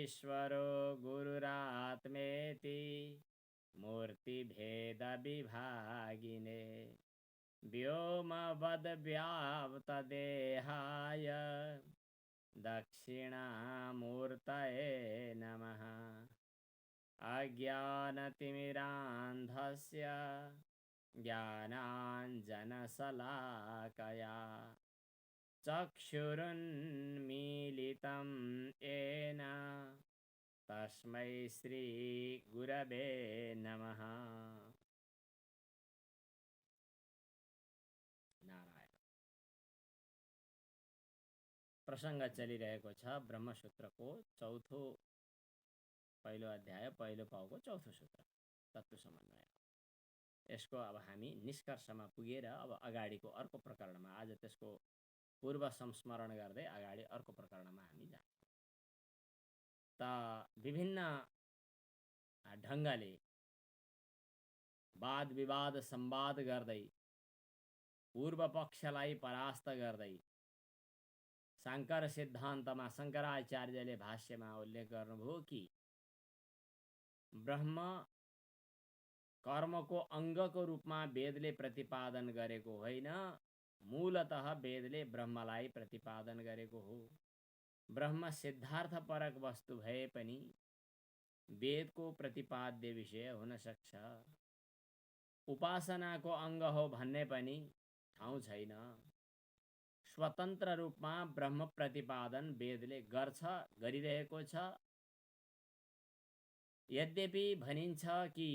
ईश्वरो गुरुरात्मेति मूर्तिभेदविभागिने व्योमवद्व्याप्तदेहाय दक्षिणामूर्तये नमः। अज्ञानतिमिरान्धस्य ज्ञानाञ्जनशलाकया चक्षुरुन्मीलितं येन तस्मै श्रीगुरवे नमः। नारायण। प्रसंग चलिरहेको छ ब्रह्मसूत्रको चौथो पहिलो अध्याय पहिलो पाउको चौथो सूत्र तत्त्व समन्वय। यसको अब हामी निष्कर्षमा पुगेर अब अगाडिको अर्को प्रकरणमा आज त्यसको पूर्व संस्मरण गर्दै अगाडि अर्को प्रकरणमा हामी जान्छौँ। त विभिन्न ढङ्गले वाद विवाद संवाद गर्दै पूर्व पक्षलाई परास्त गर्दै शाङ्कर सिद्धान्तमा शङ्कराचार्यले भाष्यमा उल्लेख गर्नुभयो कि ब्रह्म कर्मको अङ्गको रूपमा वेदले प्रतिपादन गरेको होइन, मूलतः वेदले ब्रह्मलाई प्रतिपादन गरेको हो। ब्रह्म सिद्धार्थपरक वस्तु भए पनि वेदको प्रतिपाद्य विषय हुन सक्छ। उपासनाको अङ्ग हो भन्ने पनि ठाउँ छैन। स्वतन्त्र रूपमा ब्रह्म प्रतिपादन वेदले गर्छ, गरिरहेको छ। यद्यपि भनिन्छ कि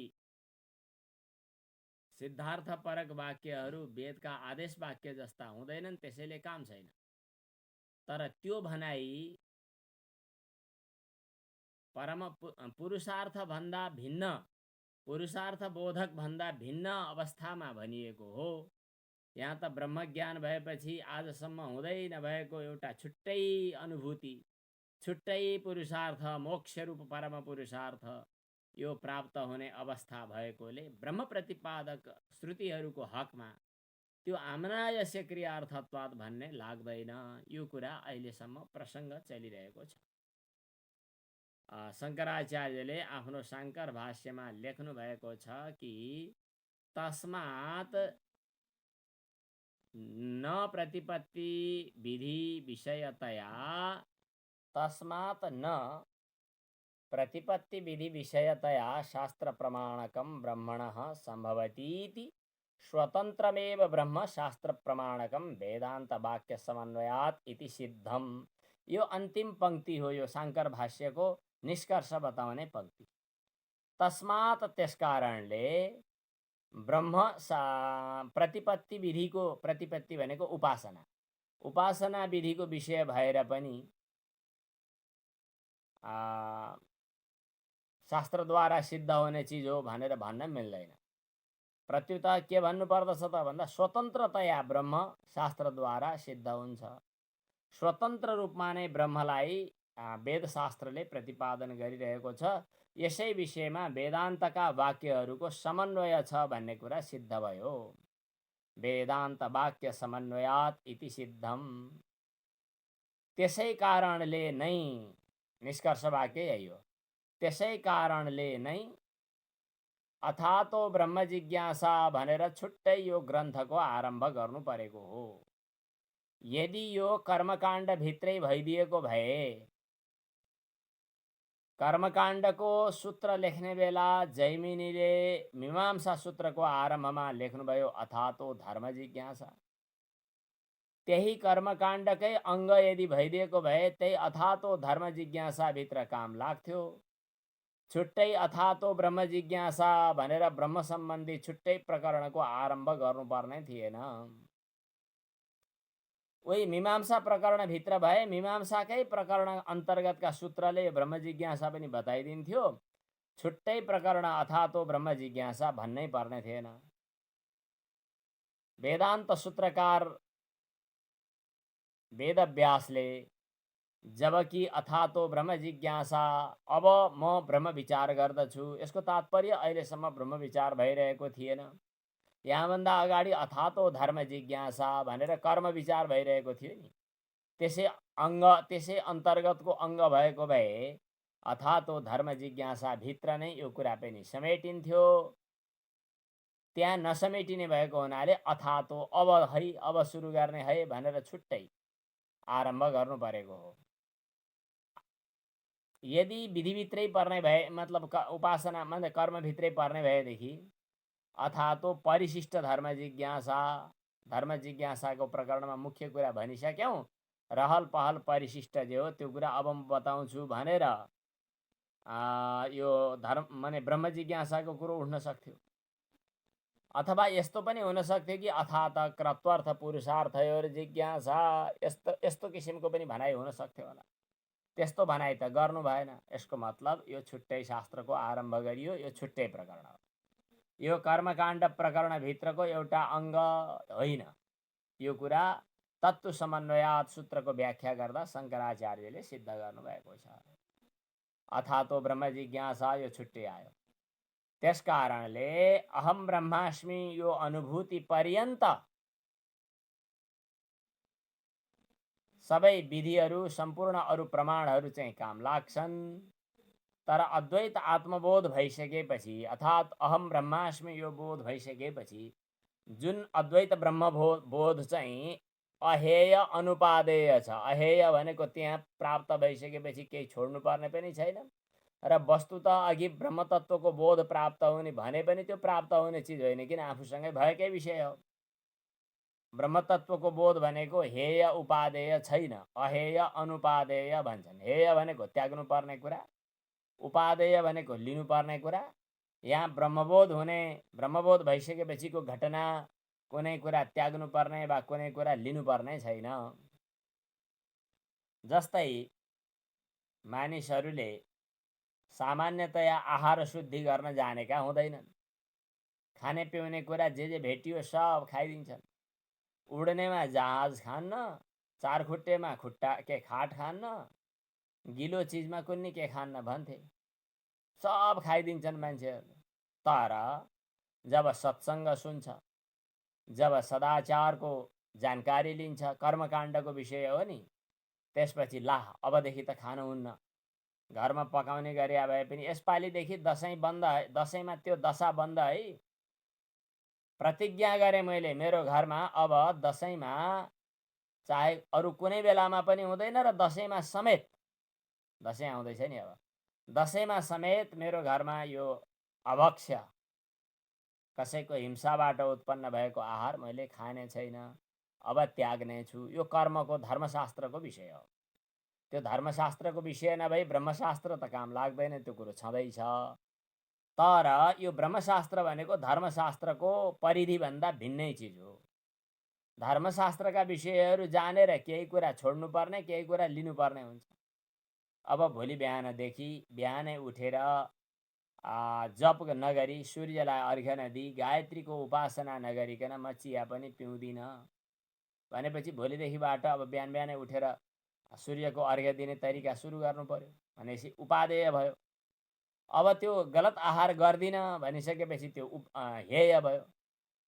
सिद्धार्थपरक वाक्यहरू वेदका आदेश वाक्य जस्ता हुँदैनन्, त्यसैले काम छैन। तर त्यो भनाइ परम पुरुषार्थ भन्दा भिन्न, पुरुषार्थ बोधक भन्दा भिन्न अवस्थामा भनिएको हो। यहाँ त ब्रह्मज्ञान भएपछि आजसम्म हुँदै नभएको एउटा छुट्टै अनुभूति, छुट्टै पुरुषार्थ, मोक्ष रूप परम पुरुषार्थ यो प्राप्त हुने अवस्था भएकोले ब्रह्म प्रतिपादक श्रुतिहरूको हकमा त्यो आमनायस्य क्रियार्थत्वात् भन्ने लाग्दैन। यो कुरा अहिलेसम्म प्रसङ्ग चलिरहेको छ। शङ्कराचार्यले आफ्नो शाङ्कर भाष्यमा लेख्नु भएको छ कि तस्मात् न प्रतिपत्ति विधि विषयतया, तस्मात् न प्रतिपत्ति विधि विषयतया शास्त्र प्रमाणकं ब्रह्मणः संभवतीति स्वतन्त्रमेव ब्रह्म शास्त्र प्रमाणकं वेदांत वाक्य समन्वयात् इति सिद्धम। यो अन्तिम पंक्ति हो, यो शाङ्कर भाष्यको निष्कर्ष बताउने पंक्ति। तस्मात् त्यस कारणले ब्रह्म प्रतिपत्ति विधिको, प्रतिपत्ति भनेको उपासना, उपासना विधिको विषय भएर पनि शास्त्रद्वारा सिद्ध हुने चिज हो भनेर भन्न मिल्दैन। प्रत्युत के भन्नु पर्दछ त भन्दा स्वतन्त्रतया ब्रह्म शास्त्रद्वारा सिद्ध हुन्छ। स्वतन्त्र रूपमा नै ब्रह्मलाई वेदशास्त्रले प्रतिपादन गरिरहेको छ। यसै विषयमा वेदान्तका वाक्यहरूको समन्वय छ भन्ने कुरा सिद्ध भयो। वेदान्त वाक्य समन्वयात् इति सिद्धम। त्यसै कारणले नै, निष्कर्ष वाक्य यही हो, त्यसै कारणले नै अथातो ब्रह्म जिज्ञासा भनेर छुट्टै यो ग्रन्थको आरम्भ गर्नु परेको हो। यदि यो कर्मकाण्ड भित्रै भइदिएको भए, कर्मकाण्डको सूत्र लेख्ने बेला जैमिनीले मीमांसा सूत्रको आरम्भमा लेख्नुभयो अथातो धर्म जिज्ञासा। त्यही कर्मकाण्डकै अङ्ग यदि भइदिएको भए त्यही अथातो धर्म जिज्ञासा भित्र काम लाग्थ्यो। छुट्टै अथातो ब्रह्म जिज्ञासा भनेर ब्रह्म सम्बन्धी छुट्टै प्रकरणको आरम्भ गर्नुपर्ने थिएन। वही मीमांसा प्रकरण भित्र भए मीमांसाकै प्रकरण अन्तर्गतका सूत्रले ब्रह्म जिज्ञासा पनि बताइदिन्थ्यो। छुट्टै प्रकरण अथातो ब्रह्म जिज्ञासा भन्नै पर्ने थिएन। वेदान्त सूत्रकार वेदव्यासले जबकि अथातो ब्रह्म जिज्ञासा, अब म ब्रह्म विचार गर्दछु, यसको तात्पर्य अहिलेसम्म ब्रह्म विचार भइरहेको थिएन। यहाँभन्दा अगाडि अथातो धर्म जिज्ञासा भनेर कर्म विचार भइरहेको थियो नि। त्यसै अङ्ग, त्यसै अन्तर्गतको अङ्ग भएको भए अथा तो धर्म जिज्ञासा भित्र नै यो कुरा पनि समेटिन्थ्यो। त्यहाँ नसमेटिने भएको हुनाले अथा तो अब है, अब सुरु गर्ने है भनेर छुट्टै आरम्भ गर्नु परेको हो। यदि विधिभित्रै पर्ने भए मतलब उपासना मतलब कर्मभित्रै पर्ने भएदेखि अथा तो परिशिष्ट धर्म जिज्ञासाको प्रकरणमा मुख्य कुरा भनिसक्यौँ। रहल पहल परिशिष्ट जे हो त्यो कुरा अब म बताउँछु भनेर यो धर्म माने ब्रह्म जिज्ञासाको कुरो उठ्न सक्थ्यो। अथवा यस्तो पनि हुन सक्थ्यो कि अथात क्रत्वर्थ पुरुषार्थयोर जिज्ञासा, यस्तो किसिमको पनि भनाइ हुन सक्थ्यो होला। त्यस्तो भनाइ त गर्नु भएन। यसको मतलब यो छुट्टै शास्त्रको आरम्भ गरियो, यो छुट्टै प्रकरण हो। यो कर्मकाण्ड प्रकरणभित्रको एउटा अङ्ग होइन। यो कुरा तत्त्व समन्वयात् सूत्रको व्याख्या गर्दा शङ्कराचार्यले सिद्ध गर्नुभएको छ। अथातो ब्रह्म जिज्ञासा यो छुट्टै आयो। त्यस कारणले अहम ब्रह्मास्मि यो अनुभूति पर्यन्त सबै विधिहरू सम्पूर्ण अरू प्रमाणहरू चाहिँ काम लाग्छन्। तर अद्वैत आत्मबोध भइसकेपछि अर्थात् अहम ब्रह्मास्मि यो बोध भइसकेपछि जुन अद्वैत ब्रह्म बोध चाहिँ अहेय अनुपादेय छ। अहेय भनेको त्यहाँ प्राप्त भइसकेपछि केही छोड्नु पर्ने पनि छैन र वस्तुत अघि ब्रह्मतत्त्वको बोध प्राप्त हुने भने पनि त्यो प्राप्त हुने चिज होइन, किन आफूसँगै भएकै विषय हो। ब्रह्मतत्त्वको बोध भनेको हेय उपादेय छैन, अहेय अनुपादेय भन्छन्। हेय भनेको त्याग्नु पर्ने कुरा, उपादेय भनेको लिनुपर्ने कुरा। यहाँ ब्रह्मबोध हुने, ब्रह्मबोध भइसकेपछिको घटना कुनै कुरा त्याग्नु पर्ने वा कुनै कुरा लिनुपर्ने छैन। जस्तै मानिसहरूले सामान्यतया आहार शुद्धि गर्न जानेका हुँदैनन्। खाने पिउने कुरा जे भेटियो सब खाइदिन्छन्। उड्नेमा जहाज खान्न, चार खुट्टेमा खुट्टा के खाट खान्न, गिलो चिजमा कुन्नी के खान्न भन्थे। सब खाइदिन्छन् मान्छेहरूले। तर जब सत्सङ्ग सुन्छ, जब सदाचारको जानकारी लिन्छ, कर्मकाण्डको विषय हो नि, त्यसपछि ला अबदेखि त खानुहुन्न। घरमा पकाउने गरे भए पनि यसपालिदेखि दसैँ बन्द है, दसैँमा त्यो दशा बन्द है। प्रतिज्ञा गरे मैले मेरो घरमा अब दसैँमा चाहे अरू कुनै बेलामा पनि हुँदैन र दसैँमा समेत, दसैँ आउँदैछ नि, अब दसैँमा समेत मेरो घरमा यो अभक्ष्य कसैको हिंसाबाट उत्पन्न भएको आहार मैले खाने छैन, अब त्याग्ने छु। यो कर्मको धर्मशास्त्रको विषय हो। त्यो धर्मशास्त्रको विषय नभई ब्रह्मशास्त्र त काम लाग्दैन, त्यो कुरो छँदैछ। तर यो ब्रह्मशास्त्र भनेको धर्मशास्त्रको परिधिभन्दा भिन्नै चिज हो। धर्मशास्त्रका विषयहरू जानेर केही कुरा छोड्नुपर्ने, केही कुरा लिनुपर्ने हुन्छ। अब भोलि बिहानदेखि बिहानै उठेर जप नगरी, सूर्यलाई अर्घ्य नदिई, गायत्रीको उपासना नगरिकन म चिया पनि पिउँदिनँ भनेपछि भोलिदेखिबाट अब बिहान बिहानै उठेर सूर्यको अर्घ्य दिने तरिका सुरु गर्नु पर्यो भनेपछि उपादेय भयो। अब त्यो गलत आहार गर्दिन भनिसकेपछि त्यो हेय भयो।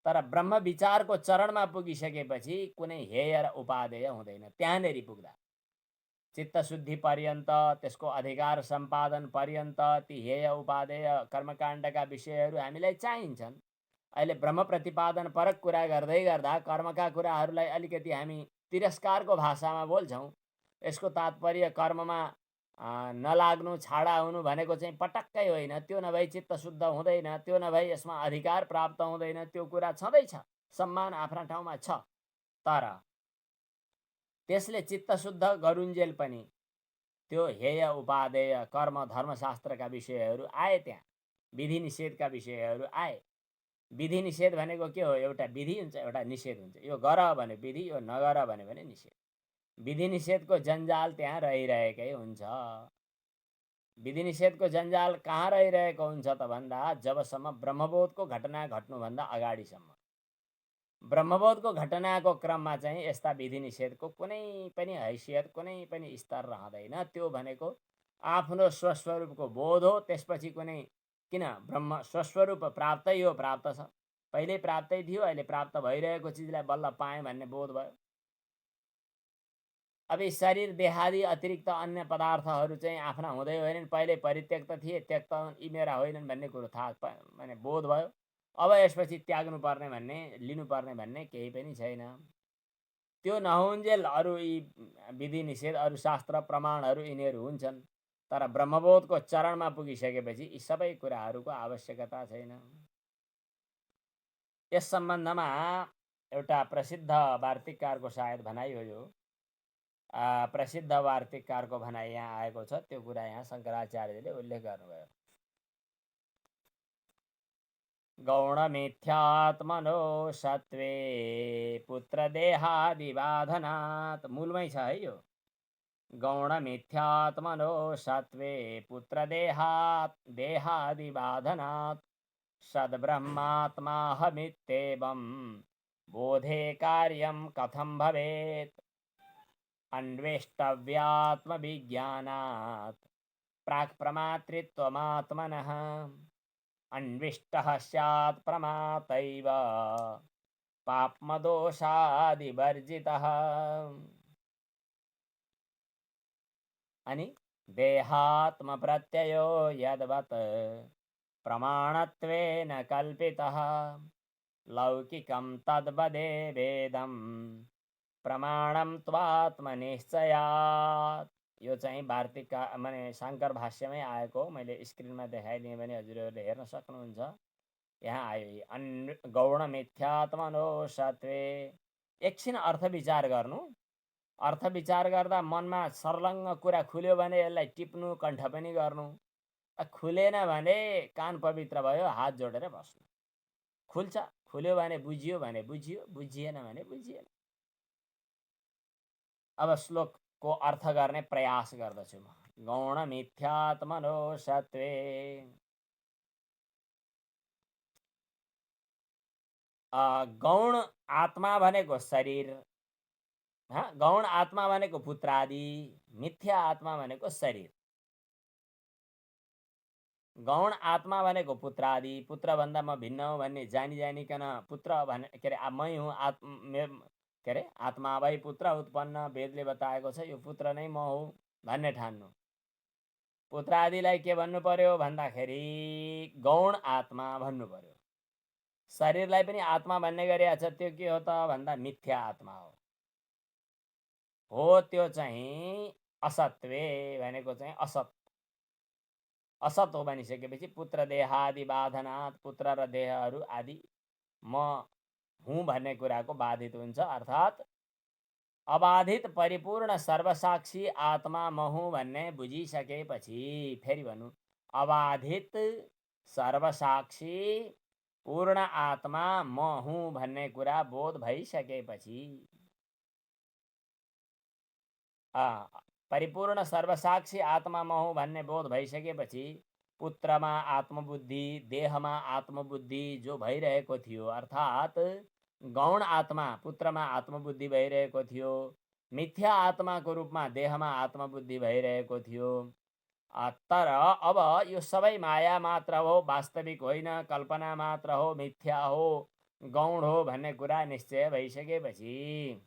तर ब्रह्म विचारको चरणमा पुगिसकेपछि कुनै हेय र उपादेय हुँदैन। त्यहाँनेरि पुग्दा चित्त शुद्धि पर्यन्त, त्यसको अधिकार सम्पादन पर्यन्त ती हेय उपादेय कर्मकाण्डका विषयहरू हामीलाई चाहिन्छन्। अहिले ब्रह्म प्रतिपादन परक कुरा गर्दै गर्दा कर्मका कुराहरूलाई अलिकति हामी तिरस्कारको भाषामा बोल्छौँ। यसको तात्पर्य कर्ममा नलाग्नु, छाडा हुनु भनेको चाहिँ पटक्कै होइन। त्यो नभई चित्त शुद्ध हुँदैन, त्यो नभई यसमा अधिकार प्राप्त हुँदैन। त्यो कुरा छँदैछ, सम्मान आफ्ना ठाउँमा छ। तर त्यसले चित्त शुद्ध गरुन्जेल पनि त्यो हेय उपादेय कर्म धर्मशास्त्रका विषयहरू आए। त्यहाँ विधि निषेधका विषयहरू आए। विधि निषेध भनेको के हो? एउटा विधि हुन्छ, एउटा निषेध हुन्छ। यो गर भने विधि, यो नगर भने निषेध। विधि निषेधको जन्जाल त्यहाँ रहिरहेकै हुन्छ। विधि निषेधको जन्जाल कहाँ रहिरहेको हुन्छ त भन्दा जबसम्म ब्रह्मबोधको घटना घट्नुभन्दा अगाडिसम्म। ब्रह्मबोधको घटनाको क्रममा चाहिँ यस्ता विधि निषेधको कुनै पनि हैसियत, कुनै पनि स्तर रहँदैन। त्यो भनेको आफ्नो स्वस्वरूपको बोध हो। त्यसपछि कुनै किन ब्रह्म स्वस्वरूप प्राप्तै हो, प्राप्त छ, पहिल्यै प्राप्तै थियो, अहिले प्राप्त भइरहेको चिजलाई बल्ल पाएँ भन्ने बोध भयो। अब यी शरीर देहादि अतिरिक्त अन्य पदार्थहरू चाहिँ आफ्ना हुँदै होइनन्, पहिले परित्यक्त थिए, त्यक्त यी मेरा होइनन् भन्ने कुरो थाहा माने बोध भयो। अब यसपछि त्याग्नुपर्ने भन्ने, लिनुपर्ने भन्ने केही पनि छैन। त्यो नहुन्जेल अरू यी विधि निषेध, अरू शास्त्र प्रमाणहरू यिनीहरू हुन्छन्, तर ब्रह्मबोधको चरणमा पुगिसकेपछि यी सबै कुराहरूको आवश्यकता छैन। यस सम्बन्धमा एउटा प्रसिद्ध वार्तिककारको सायद भनाइ हो यो। प्रसिद्ध वार्तिककारको भनाइ यहाँ आएको छ, त्यो कुरा यहाँ शङ्कराचार्यले उल्लेख गर्नुभयो। गौणमिथ्यात्मनो सत्वे पुत्रदेहादिबाधनात्, मूलमै छ है यो। गौणमिथ्यात्मनो सत्वे पुत्रदेहादिबाधनात् सद्ब्रह्मात्माहमित्येवं बोधे कार्यं कथं भवेत्। अन्वेष्टव्यात्मविज्ञानात् प्राक्प्रमातृत्वमात्मनः अन्विष्टः स्यात् प्रमातैव पाप्मदोषादिवर्जितः। अनि देहात्मप्रत्ययो यद्वत् प्रमाणत्वेन कल्पितः लौकिकं तद्वदे वेदं प्रमाणम त्वात्मनिश्चयात्। यो चाहिँ वार्तिक माने शङ्कर भाष्यमै आएको, मैले स्क्रिनमा देखाइदिएँ भने हजुरहरूले हेर्न सक्नुहुन्छ। यहाँ आयो गौण मिथ्यात्मनो सत्वे। एकछिन अर्थ विचार गर्नु। अर्थ विचार गर्दा मनमा सर्लङ्ग कुरा खुल्यो भने यसलाई टिप्नु, कण्ठ पनि गर्नु। खुलेन भने कान पवित्र भयो, हात जोडेर बस्नु। खुल्छ, खुल्यो भने बुझियो भने बुझियो, बुझिएन भने बुझिएन। अब श्लोकको अर्थ गर्ने प्रयास गर्दछु म। गौण मिथ्यात्मनो सत्वे। गौण आत्मा भनेको शरीर, गौण आत्मा भनेको पुत्रादि, मिथ्या आत्मा भनेको शरीर। गौण आत्मा भनेको पुत्रादि, पुत्रभन्दा म भिन्न हो भन्ने जानी जानिकन पुत्र भने के अरे मै हुँ, के अरे आत्माबाई पुत्र उत्पन्न, वेदले बताएको छ यो पुत्र नै म हो भन्ने ठान्नु। पुत्रादिलाई के भन्नु पर्यो भन्दाखेरि गौण आत्मा भन्नु पर्यो। शरीरलाई पनि आत्मा भन्ने गरिएको छ, त्यो के हो त भन्दा मिथ्या आत्मा हो। त्यो चाहिँ असत्वे भनेको चाहिँ असत, असत हो भनिसकेपछि पुत्र देहादि बाधनात्, पुत्र र देहहरू आदि म हुँ भन्ने कुराको बाधित हुन्छ। अर्थात् अबाधित परिपूर्ण सर्वसाक्षी आत्मा म हुँ भन्ने बुझिसकेपछि, फेरि भन्नु, अबाधित सर्वसाक्षी पूर्ण आत्मा म हुँ भन्ने कुरा बोध भइसकेपछि, परिपूर्ण सर्वसाक्षी आत्मा म हुँ भन्ने बोध भइसकेपछि पुत्रमा आत्मबुद्धि, देहमा आत्मबुद्धि जो भइरहेको थियो, अर्थात् गौण आत्मा पुत्रमा आत्मबुद्धि भइरहेको थियो, मिथ्या आत्माको रूपमा देहमा आत्मबुद्धि भइरहेको थियो। तर अब यो सबै माया मात्र हो, वास्तविक होइन, कल्पना मात्र हो, मिथ्या हो, गौण हो भन्ने कुरा निश्चय भइसकेपछि,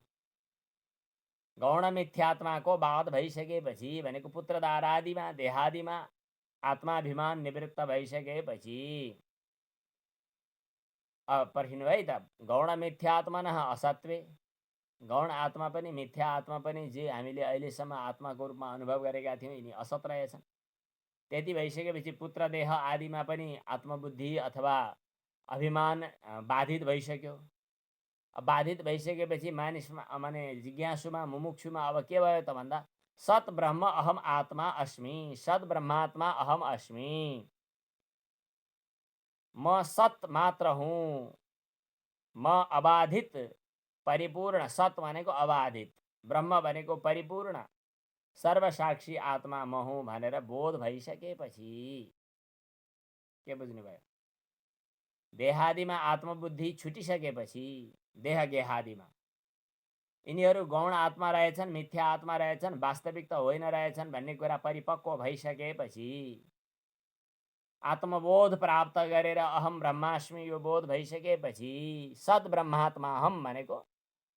गौण मिथ्यात्माको बाध भइसकेपछि भनेको पुत्रदारादिमा देहादिमा आत्माभिमान निवृत्त भइसकेपछि, अब पर्खिनु है त। गौण मिथ्यात्मनः असत्वे, गौण आत्मा पनि मिथ्या आत्मा पनि जे हामीले अहिलेसम्म आत्माको रूपमा अनुभव गरेका थियौँ यिनी असत रहेछन्। त्यति भइसकेपछि पुत्र देह आदिमा पनि आत्मबुद्धि अथवा अभिमान बाधित भइसक्यो। बाधित भइसकेपछि मानिसमा माने जिज्ञासुमा मुमुक्षुमा अब के भयो त भन्दा सत ब्रह्म अहम आत्मा अस्मि, सत ब्रह्मात्मा अहम अस्मि, म सत मात्र हुँ, म अबाधित परिपूर्ण, सत भनेको अबाधित, ब्रह्म भनेको परिपूर्ण, सर्वसाक्षी आत्मा म हुँ भनेर बोध भइसकेपछि के बुझ्नुभयो? देहादिमा आत्मबुद्धि छुटिसकेपछि, देह गेहादिमा यिनीहरू गौण आत्मा रहेछन्, मिथ्या आत्मा रहेछन्, वास्तविक त होइन रहेछन् भन्ने कुरा परिपक्व भइसकेपछि, आत्मबोध प्राप्त गरेर अहम ब्रह्मास्मि यो बोध भइसकेपछि, सद् ब्रह्मात्मा हम भनेको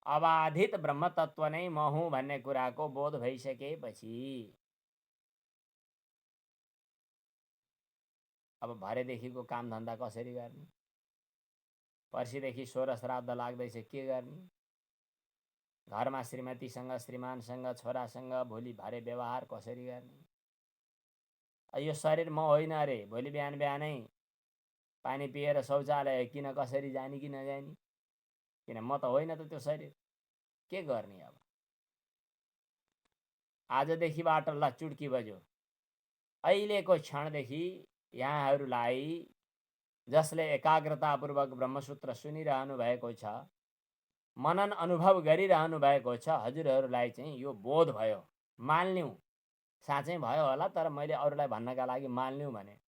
अबाधित ब्रह्म तत्व नै म हुँ भन्ने कुराको बोध भइसकेपछि अब भरेदेखिको काम धन्दा कसरी गर्ने? पर्सिदेखि 16 श्राद्ध लाग्दैछ, के गर्ने? घरमा श्रीमतीसँग, श्रीमानसँग, छोरासँग भोलि भरे व्यवहार कसरी गर्ने? यो शरीर म होइन अरे, भोलि बिहान बिहानै पानी पिएर शौचालय किन कसरी जाने कि नजाने? किन म त होइन त त्यो शरीर, के गर्ने? अब आजदेखिबाट ल चुड्की बज्यो, अहिलेको क्षणदेखि यहाँहरूलाई जसले एकाग्रतापूर्वक ब्रह्मसूत्र सुनिरहनु भएको छ, मनन अनुभव गरिरहनु भएको छ, हजुरहरूलाई चाहिँ यो बोध भयो, मान्यौँ, साँच्चै भयो होला, तर मैले अरूलाई भन्नका लागि मान्यौँ भने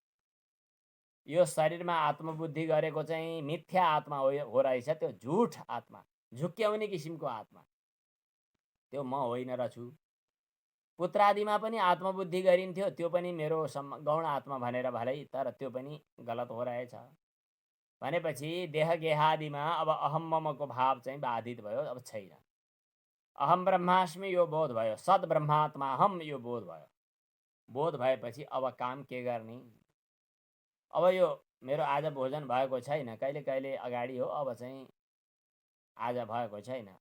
यो शरीरमा आत्मबुद्धि गरेको चाहिँ मिथ्या आत्मा हो रहेछ, त्यो झुठ आत्मा, झुक्क्याउने किसिमको आत्मा, त्यो म होइन रहेछु। पुत्रादिमा पनि आत्मबुद्धि गरिन्थ्यो, त्यो पनि मेरो गौण आत्मा भनेर भलै, तर त्यो पनि गलत हो रहेछ भनेपछि देह गेहादिमा अब अहम ममको भाव चाहिँ बाधित भयो, अब छैन। अहम ब्रह्मास्मि यो बोध भयो, सद ब्रह्मात्मा हम यो बोध भयो। बोध भएपछि अब काम के गर्ने? अब यो मेरो आज भोजन भएको छैन, कहिले कहिले अगाडि हो, अब चाहिँ आज भएको छैन,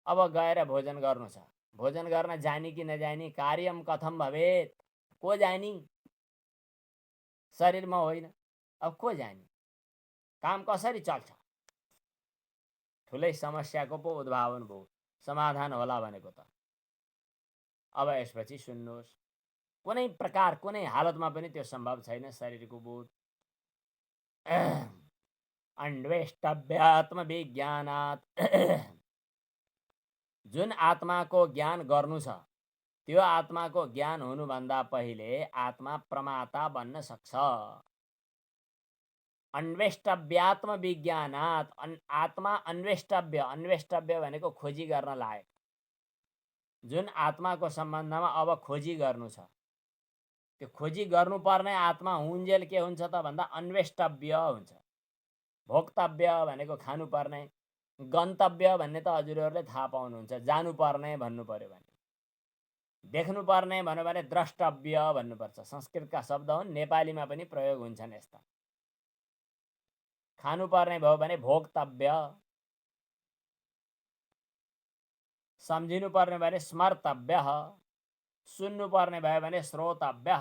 अब गएर भोजन गर्नु छ। भोजन गर्न जानी कि नजानी? कार्यम कथम भवेत्, को जानी? शरीरमा होइन, अब को जानी? काम कसरी चल्छ? ठुलै समस्याको पो उद्भावन भयो, समाधान होला भनेको त। अब यसपछि सुन्नुहोस्, कुनै प्रकार कुनै हालतमा पनि त्यो सम्भव छैन शरीरको बोध। अन्वेष्टव्यात्म विज्ञानात् जुन आत्माको ज्ञान गर्नु छ, त्यो आत्माको ज्ञान हुनुभन्दा पहिले आत्मा प्रमाता बन्न सक्छ। अन्वेष्टव्यात्म विज्ञानात्, आत्मा अन्वेष्टव्य, अन्वेष्टव्य भनेको खोजी गर्न लायक। जुन आत्माको सम्बन्धमा अब खोजी गर्नु छ, त्यो खोजी गर्नुपर्ने आत्मा हुन्जेल के हुन्छ त भन्दा अन्वेष्टव्य हुन्छ। भोक्तव्य भनेको खानुपर्ने, गन्तव्य भन्ने त हजुरहरूले थाहा पाउनुहुन्छ, जानुपर्ने भन्नु पर्यो भने। देख्नुपर्ने भन्यो भने द्रष्टव्य भन्नुपर्छ। संस्कृतका शब्द हुन्, नेपालीमा पनि प्रयोग हुन्छन् यस्ता। खानुपर्ने भयो भने भोक्तव्य, सम्झिनुपर्ने भने स्मर्तव्य, सुन्नुपर्ने भयो भने श्रोतव्य,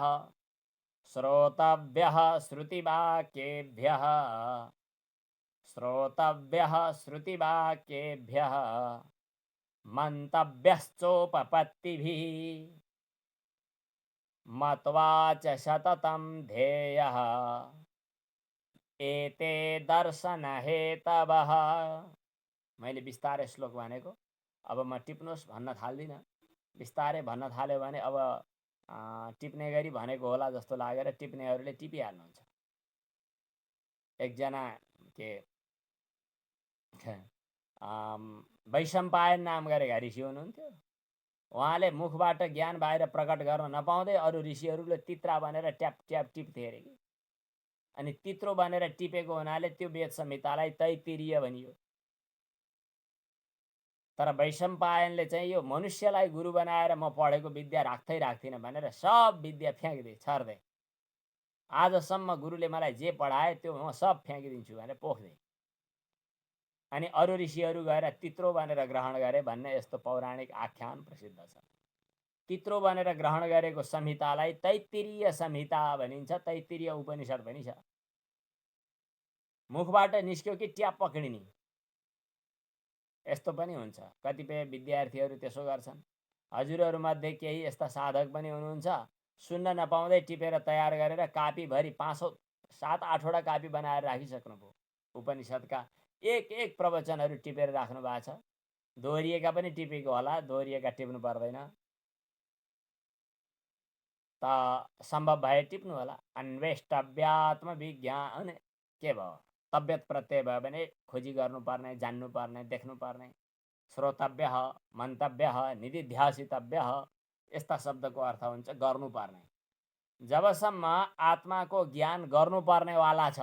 श्रोतव्य श्रुतिवाक्येभ्यः, श्रोतव्य श्रुतिवाक्येभ्यः, मन्तव्यश्चोपपत्तिभिः, मत्वा च सततं ध्येयः, एते दर्शन हेतवः। मैले बिस्तारै श्लोक भनेको, अब म टिप्नुहोस् भन्न थाल्दिनँ। बिस्तारै भन्न थाल्यो भने अब टिप्ने गरी भनेको होला जस्तो लागेर टिप्नेहरूले टिपिहाल्नुहुन्छ। एकजना के वैशम्पायन नाम गरेका ऋषि हुनुहुन्थ्यो। उहाँले मुखबाट ज्ञान बाहिर प्रकट गर्न नपाउँदै अरू ऋषिहरूले तित्रा बनेर ट्याप ट्याप टिप्थे अरे कि। अनि तित्रो बनेर टिपेको हुनाले त्यो वेद संहितालाई तैत्तिरीय भनियो। तर वैशम्पायनले चाहिँ यो मनुष्यलाई गुरु बनाएर म पढेको विद्या राख्थिनँ भनेर सब विद्या फ्याँकिदिए, छर्दे। आजसम्म गुरुले मलाई जे पढाए त्यो म सब फ्याँकिदिन्छु भनेर पोख्दे। अनि अरू ऋषिहरू गएर तित्रो बनेर ग्रहण गरे भन्ने यस्तो पौराणिक आख्यान प्रसिद्ध छ। तित्रो बनेर ग्रहण गरेको संहितालाई तैत्तिरीय संहिता भनिन्छ, तैत्तिरीय उपनिषद पनि छ। मुखबाट निस्क्यो कि ट्याप पक्रिने, यस्तो पनि हुन्छ। कतिपय विद्यार्थीहरू त्यसो गर्छन्। हजुरहरूमध्ये केही यस्ता साधक पनि हुनुहुन्छ, सुन्न नपाउँदै टिपेर तयार गरेर कापीभरि 5-7-8वटा कापी बनाएर राखिसक्नुभयो। उपनिषदका एक एक प्रवचनहरू टिपेर राख्नु भएको छ। दोहोरिएका पनि टिपेको होला, दोहोरिएका टिप्नु पर्दैन त सम्भव भए टिप्नु होला। अन्वेष्टव्यात्म विज्ञान के भयो? तब्यत प्रत्यय भयो भने खोजी गर्नुपर्ने, जान्नुपर्ने, देख्नुपर्ने। श्रोतव्य, मन्तव्य, निदिध्यासितव्य, यस्ता शब्दको अर्थ हुन्छ गर्नुपर्ने। जबसम्म आत्माको ज्ञान गर्नुपर्नेवाला छ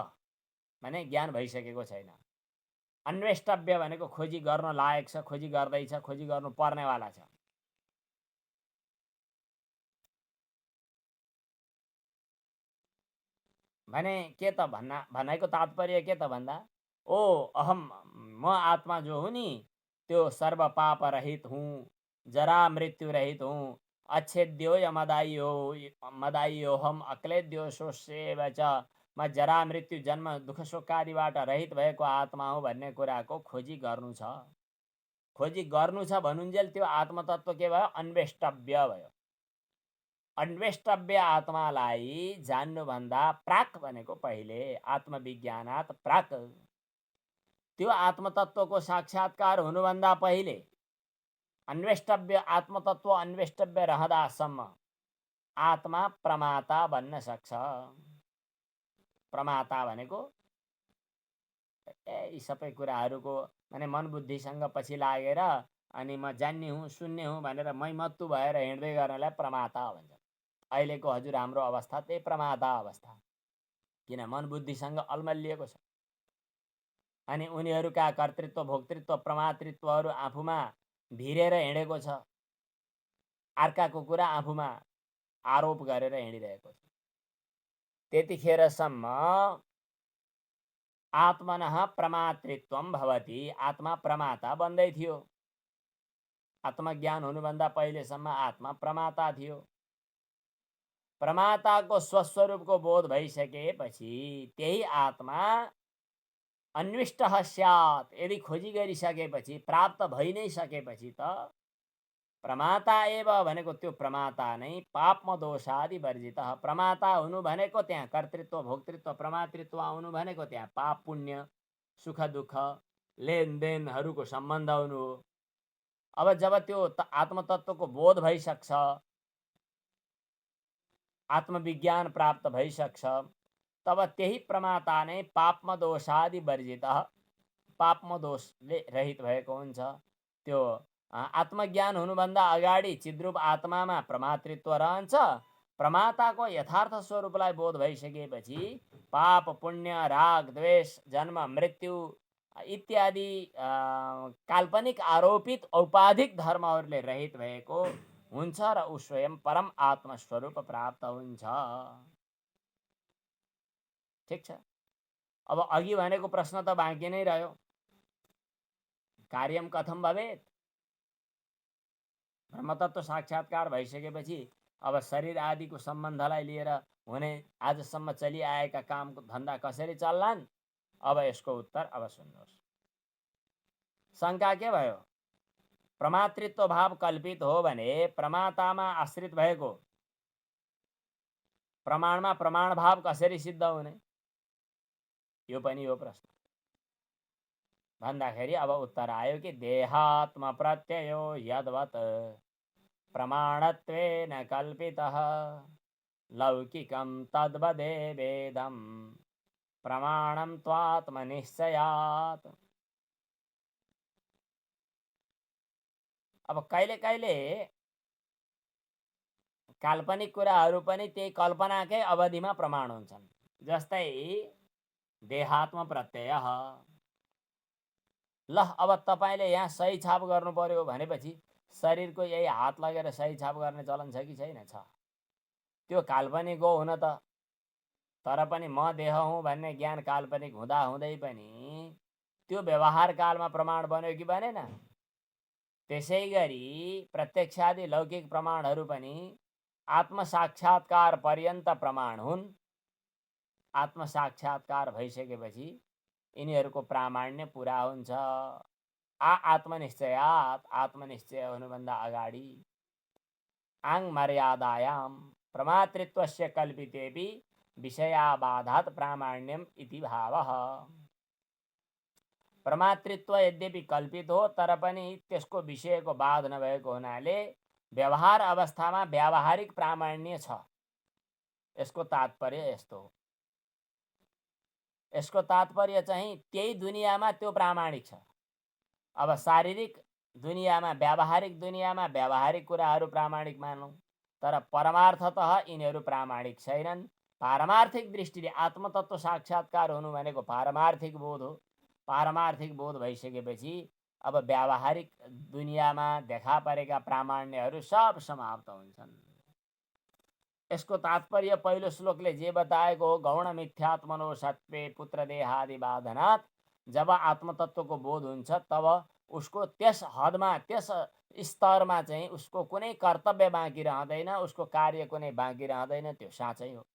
भने ज्ञान भइसकेको छैन। अन्वेष्टव्य भनेको खोजी गर्न लायक छ, खोजी गर्दैछ, खोजी गर्नु पर्नेवाला छ। भने के त भनाइको तात्पर्य के त भन्दा, ओ अहम म आत्मा जो हुँ नि त्यो सर्व पाप रहित हुँ, जरा मृत्यु रहित हुँ, अच्छेद्यो मदाइयो हम अक्लेद्यो शोष्येव च, म जरा मृत्यु जन्म दुःख शोकादिबाट रहित भएको आत्मा हो भन्ने कुराको खोजी गर्नु छ। खोजी गर्नु छ भनुन्जेल त्यो आत्मतत्व के भयो? अन्वेष्टव्य भयो। अन्वेष्टव्य आत्मालाई जान्नुभन्दा प्राक भनेको पहिले, आत्मविज्ञानात् प्राक, त्यो आत्मतत्वको साक्षात्कार हुनुभन्दा पहिले अन्वेष्टव्य आत्मतत्व अन्वेष्टव्य रहँदासम्म आत्मा प्रमाता बन्न सक्छ। प्रमाता भनेको यी सबै कुराहरूको माने मन बुद्धिसँग पछि लागेर अनि म जान्ने हुँ सुन्ने हुँ भनेर मैमत्तु भएर हिँड्दै गर्नलाई प्रमाता भन्छ। अहिलेको हजुर हाम्रो अवस्था त्यही प्रमाता अवस्था, किन मन बुद्धिसँग अल्मलिएको छ। अनि उनीहरूका कर्तृत्व भोक्तृत्व प्रमातृत्वहरू आफूमा भिरेर हिँडेको छ, अर्काको कुरा आफूमा आरोप गरेर हिँडिरहेको छ। त्यतिखेरसम्म आत्मनः प्रमातृत्वम भवति, आत्मा प्रमाता बन्दै थियो। आत्मज्ञान हुनुभन्दा पहिलेसम्म आत्मा प्रमाता थियो। प्रमाताको स्वस्वरूपको बोध भइसकेपछि त्यही आत्मा अन्विष्टः स्यात्, यदि खोजी गरिसकेपछि प्राप्त भइ नै सकेपछि त प्रमाता एव भनेको त्यो प्रमाता नै पापम दोषादि वर्जितः। प्रमाता हुनु भनेको त्यहाँ कर्तृत्व भोक्तृत्व प्रमातृत्व आउनु भनेको त्यहाँ पाप पुण्य सुख दुःख लेनदेनहरूको सम्बन्ध हुनु हो। अब जब त्यो आत्मतत्वको बोध भइसक्छ, आत्मविज्ञान प्राप्त भइसक्छ, तब त्यही प्रमाता नै पापम दोषादि वर्जितः, पापम दोषले रहित भएको हुन्छ। त्यो आत्मज्ञान हुनुभन्दा अगाडि चिद्रूप आत्मामा प्रमातृत्व रहन्छ। प्रमाताको यथार्थ स्वरूपलाई बोध भइसकेपछि पाप पुण्य राग द्वेष जन्म मृत्यु इत्यादि काल्पनिक आरोपित औपाधिक धर्महरूले रहित भएको हुन्छ र ऊ स्वयं परम आत्मस्वरूप प्राप्त हुन्छ। ठिक छ। अब अघि भनेको प्रश्न त बाँकी नै रह्यो, कार्यम कथम भवेत्? ब्रह्मतत्व साक्षात्कार भइसकेपछि अब शरीर आदिको सम्बन्धलाई लिएर हुने आजसम्म चलिआएका काम धन्दा कसरी चल्लान्? अब यसको उत्तर अब सुन्नुहोस्। शङ्का के भयो? प्रमातृत्व भाव कल्पित हो भने प्रमातामा आश्रित भएको प्रमाणमा प्रमाण भाव कसरी सिद्ध हुने? यो पनि हो प्रश्न। भन्दाखेरि अब उत्तर आयो कि देहात्म प्रत्ययो यद्वत् प्रमाणत्वेन कल्पितः लौकिकं तद्वदेवेदं प्रमाणं त्वात्मनिश्चयात्। अब कहिले कहिले काल्पनिक कुराहरू पनि त्यही कल्पनाकै अवधिमा प्रमाण हुन्छन्। जस्तै देहात्म प्रत्यय, ल अब तपाईले यहाँ सही छाप गर्नु पर्यो भनेपछि शरीरको यही हात लगेर सही छाप गर्ने चलन छ कि छैन? छ। त्यो काल्पनिक हो हुन त, तर पनि म देह हुँ भन्ने ज्ञान काल्पनिक हुँदा हुँदै पनि त्यो व्यवहार कालमा प्रमाण बन्यो कि बनेन? त्यसै गरी प्रत्यक्षादि लौकिक प्रमाणहरू पनि आत्मसाक्षात्कार पर्यन्त प्रमाण हुन्। आत्मसाक्षात्कार भइसकेपछि यिनीहरूको प्रामाण्य पुरा हुन्छ। आत्मनिश्चयात्, आत्मनिश्चय हुनुभन्दा अगाडि आङ मर्यादायां प्रमातृत्वस्य कल्पितेपि विषयाबाधात् प्रामाण्यम इति भावः। प्रमातृत्व यद्यपि कल्पित हो तर पनि त्यसको विषयको बाध नभएको हुनाले व्यवहार अवस्थामा व्यावहारिक प्रामाण्य छ। यसको तात्पर्य यस्तो हो। यसको तात्पर्य चाहिँ त्यही दुनियाँमा त्यो प्रामाणिक छ। अब शारीरिक दुनियाँमा व्यावहारिक दुनियाँमा व्यावहारिक कुराहरू प्रामाणिक मानौँ, तर परमार्थतः यिनीहरू प्रामाणिक छैनन्। पारमार्थिक दृष्टिले आत्मतत्व साक्षात्कार हुनु भनेको पारमार्थिक बोध हो। पारमार्थिक बोध भइसकेपछि अब व्यावहारिक दुनियाँमा देखा परेका प्रामाण्यहरू सब समाप्त हुन्छन्। यसको तात्पर्य पहिलो श्लोकले जे बताएको हो, गौण मिथ्यात्मनो सत्वे पुत्र देहादि बाधनात्, जब आत्मतत्वको बोध हुन्छ तब उसको त्यस हदमा, त्यस स्तरमा चाहिँ उसको कुनै कर्तव्य बाँकी रहँदैन, उसको कार्य कुनै बाँकी रहँदैन। त्यो साँचै हो।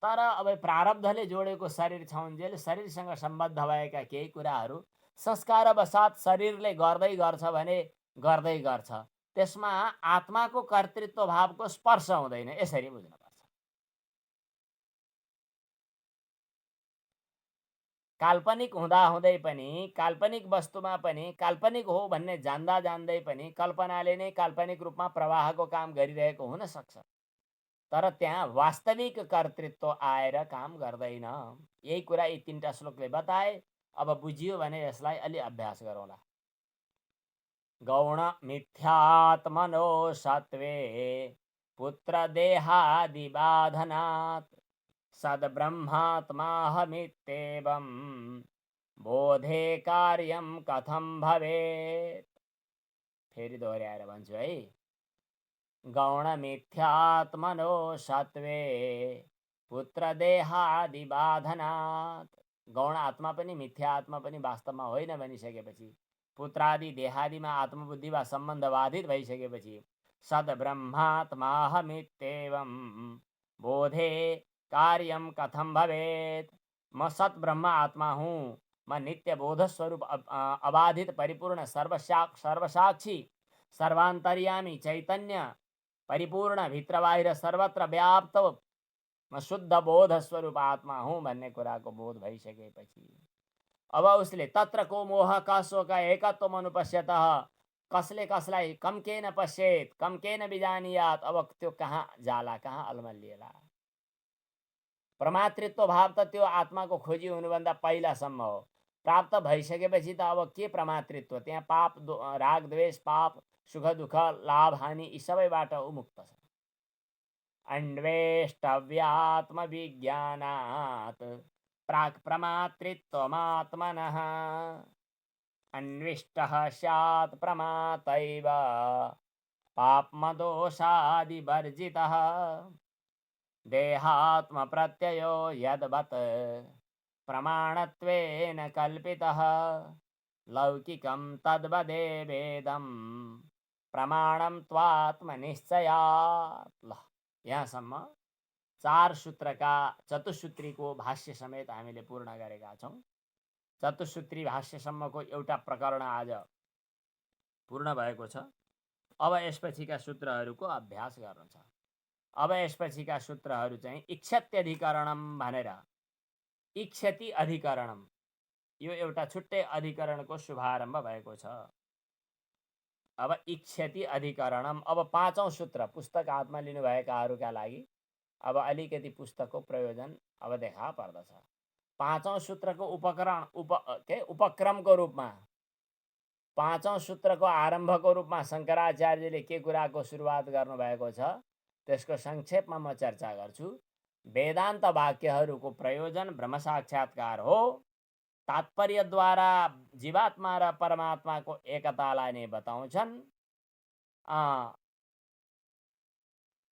तर अब प्रारब्धले जोडेको शरीर छौन्जेल शरीरसँग सम्बद्ध भएका केही कुराहरू संस्कारवशात शरीरले गर्दै गर्छ भने गर्दै गर्छ, त्यसमा आत्माको कर्तृत्व भावको स्पर्श हुँदैन। यसरी बुझ्नुपर्छ। काल्पनिक हुँदाहुँदै पनि, काल्पनिक वस्तुमा पनि काल्पनिक हो भन्ने जान्दा जान्दै पनि कल्पनाले नै काल्पनिक रूपमा प्रवाहको काम गरिरहेको हुन सक्छ, तर त्यहाँ वास्तविक कर्तृत्व आएर काम गर्दैन। यही कुरा यी तीनटा श्लोकले बताए। अब बुझियो भने यसलाई अलि अभ्यास गरौँला। गौण मिथ्यात्मनो सत्वे पुत्र देहादि बाधनात्, सद्ब्रह्मात्माहमित्येवं बोधे कार्यं कथं भवेत्। फेरि दोहोऱ्याएर भन्छु है। गौण मिथ्यात्मनो सत्वे पुत्र देहादि बाधनात्, गौण आत्मा पनि मिथ्या आत्मा पनि वास्तवमा होइन भनिसकेपछि, पुत्रादि देहादिमा आत्मबुद्धि वा सम्बन्ध बाधित भइसकेपछि, सद्ब्रह्मात्माहमित्येवं बोधे कार्यम कथम भवेत्, म सत ब्रह्म आत्मा हूँ, मैं नित्य बोध स्वरूप अबाधित परिपूर्ण सर्वसाक्षी सर्वांतर्यामी चैतन्य परिपूर्ण भित्र बाहिर सर्वत्र व्याप्त म शुद्ध बोध स्वरूप आत्मा हूँ भन्ने कुराको बोध भइसकेपछि अब उसले तत्र को मोह का शोक एकत्वम अनुपश्यतः, कसले कसलाई कम केन पश्येत कम केन बिजानियात, अब त्यो कहाँ जाला, कहाँ अलमलिएला। प्रमातृत्व भाव त त्यो आत्माको खोजी हुनुभन्दा पहिलासम्म हो। प्राप्त भइसकेपछि त अब के प्रमातृत्व, त्यहाँ पाप राग द्वेष पाप सुख दुःख लाभ हानि यी सबैबाट उमुक्त छ। अन्वेष्टव्यात्म विज्ञानात् प्राक् प्रमातृत्वमात्मनः, अन्विष्टः स्यात् प्रमातैव पाप्मदोषादिवर्जितः, देहात्म प्रत्ययो यद्वत् प्रमाणत्वेन कल्पितः, लौकिकं तद्वदेवेदं प्रमाणं त्वात्मनिश्चयात्। यहाँसम्म 4 सूत्रका चतुसूत्रीको भाष्य समेत हामीले पूर्ण गरेका छौँ। चतुसूत्री भाष्यसम्मको एउटा प्रकरण आज पूर्ण भएको छ। अब यसपछिका सूत्रहरूको अभ्यास गर्नु छ। अब यसपछिका सूत्रहरू चाहिँ इच्छत्यधिकरणम भनेर, इच्छति अधिकरणम, यो एउटा छुट्टै अधिकरणको शुभारम्भ भएको छ। अब इच्छति अधिकरणम, अब 5औं सूत्र पुस्तक हातमा लिनुभएकाहरूका लागि अब अलिकति पुस्तकको प्रयोजन अब देखा पर्दछ। 5औं सूत्रको उपक्रमको रूपमा, 5औं सूत्रको आरम्भको रूपमा शङ्कराचार्यले के कुराको सुरुवात गर्नुभएको छ त्यसको संक्षेपमा म चर्चा गर्छु। वेदान्त वाक्यहरूको प्रयोजन ब्रह्म साक्षात्कार हो। तात्पर्यद्वारा जीवात्मा र परमात्माको एकतालाई नै बताउँछन्।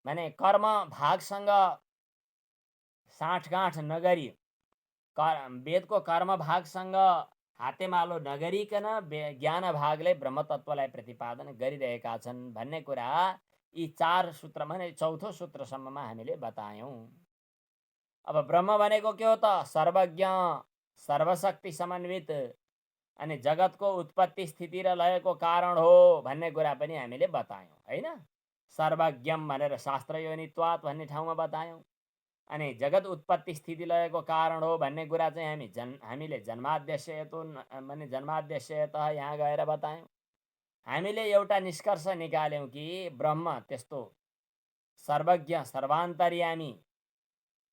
माने कर्म भागसँग साँठगाँठ नगरी, वेदको कर्म भागसँग हातेमालो नगरिकन ज्ञान भागले ब्रह्मतत्वलाई प्रतिपादन गरिरहेका छन् भन्ने कुरा यी 4 सूत्र माने 4थो सूत्रसम्ममा हामीले बतायौं। अब ब्रह्म भनेको के हो त? सर्वज्ञ सर्वशक्ति समन्वित अनि जगतको उत्पत्ति स्थिति र लयको कारण हो भन्ने कुरा पनि हामीले बतायौं हैन। सर्वज्ञम भनेर शास्त्र योनित्वात् भन्ने ठाउँमा बतायौं। अनि जगत उत्पत्ति स्थिति लयको कारण हो भन्ने कुरा चाहिँ हामीले जन्माद्यश्यतो माने जन्माद्यश्यतः यहाँ गएर बतायौं। हामीले एउटा निष्कर्ष निकाल्यौं कि ब्रह्म त्यस्तो सर्वज्ञ सर्वान्तर्यामी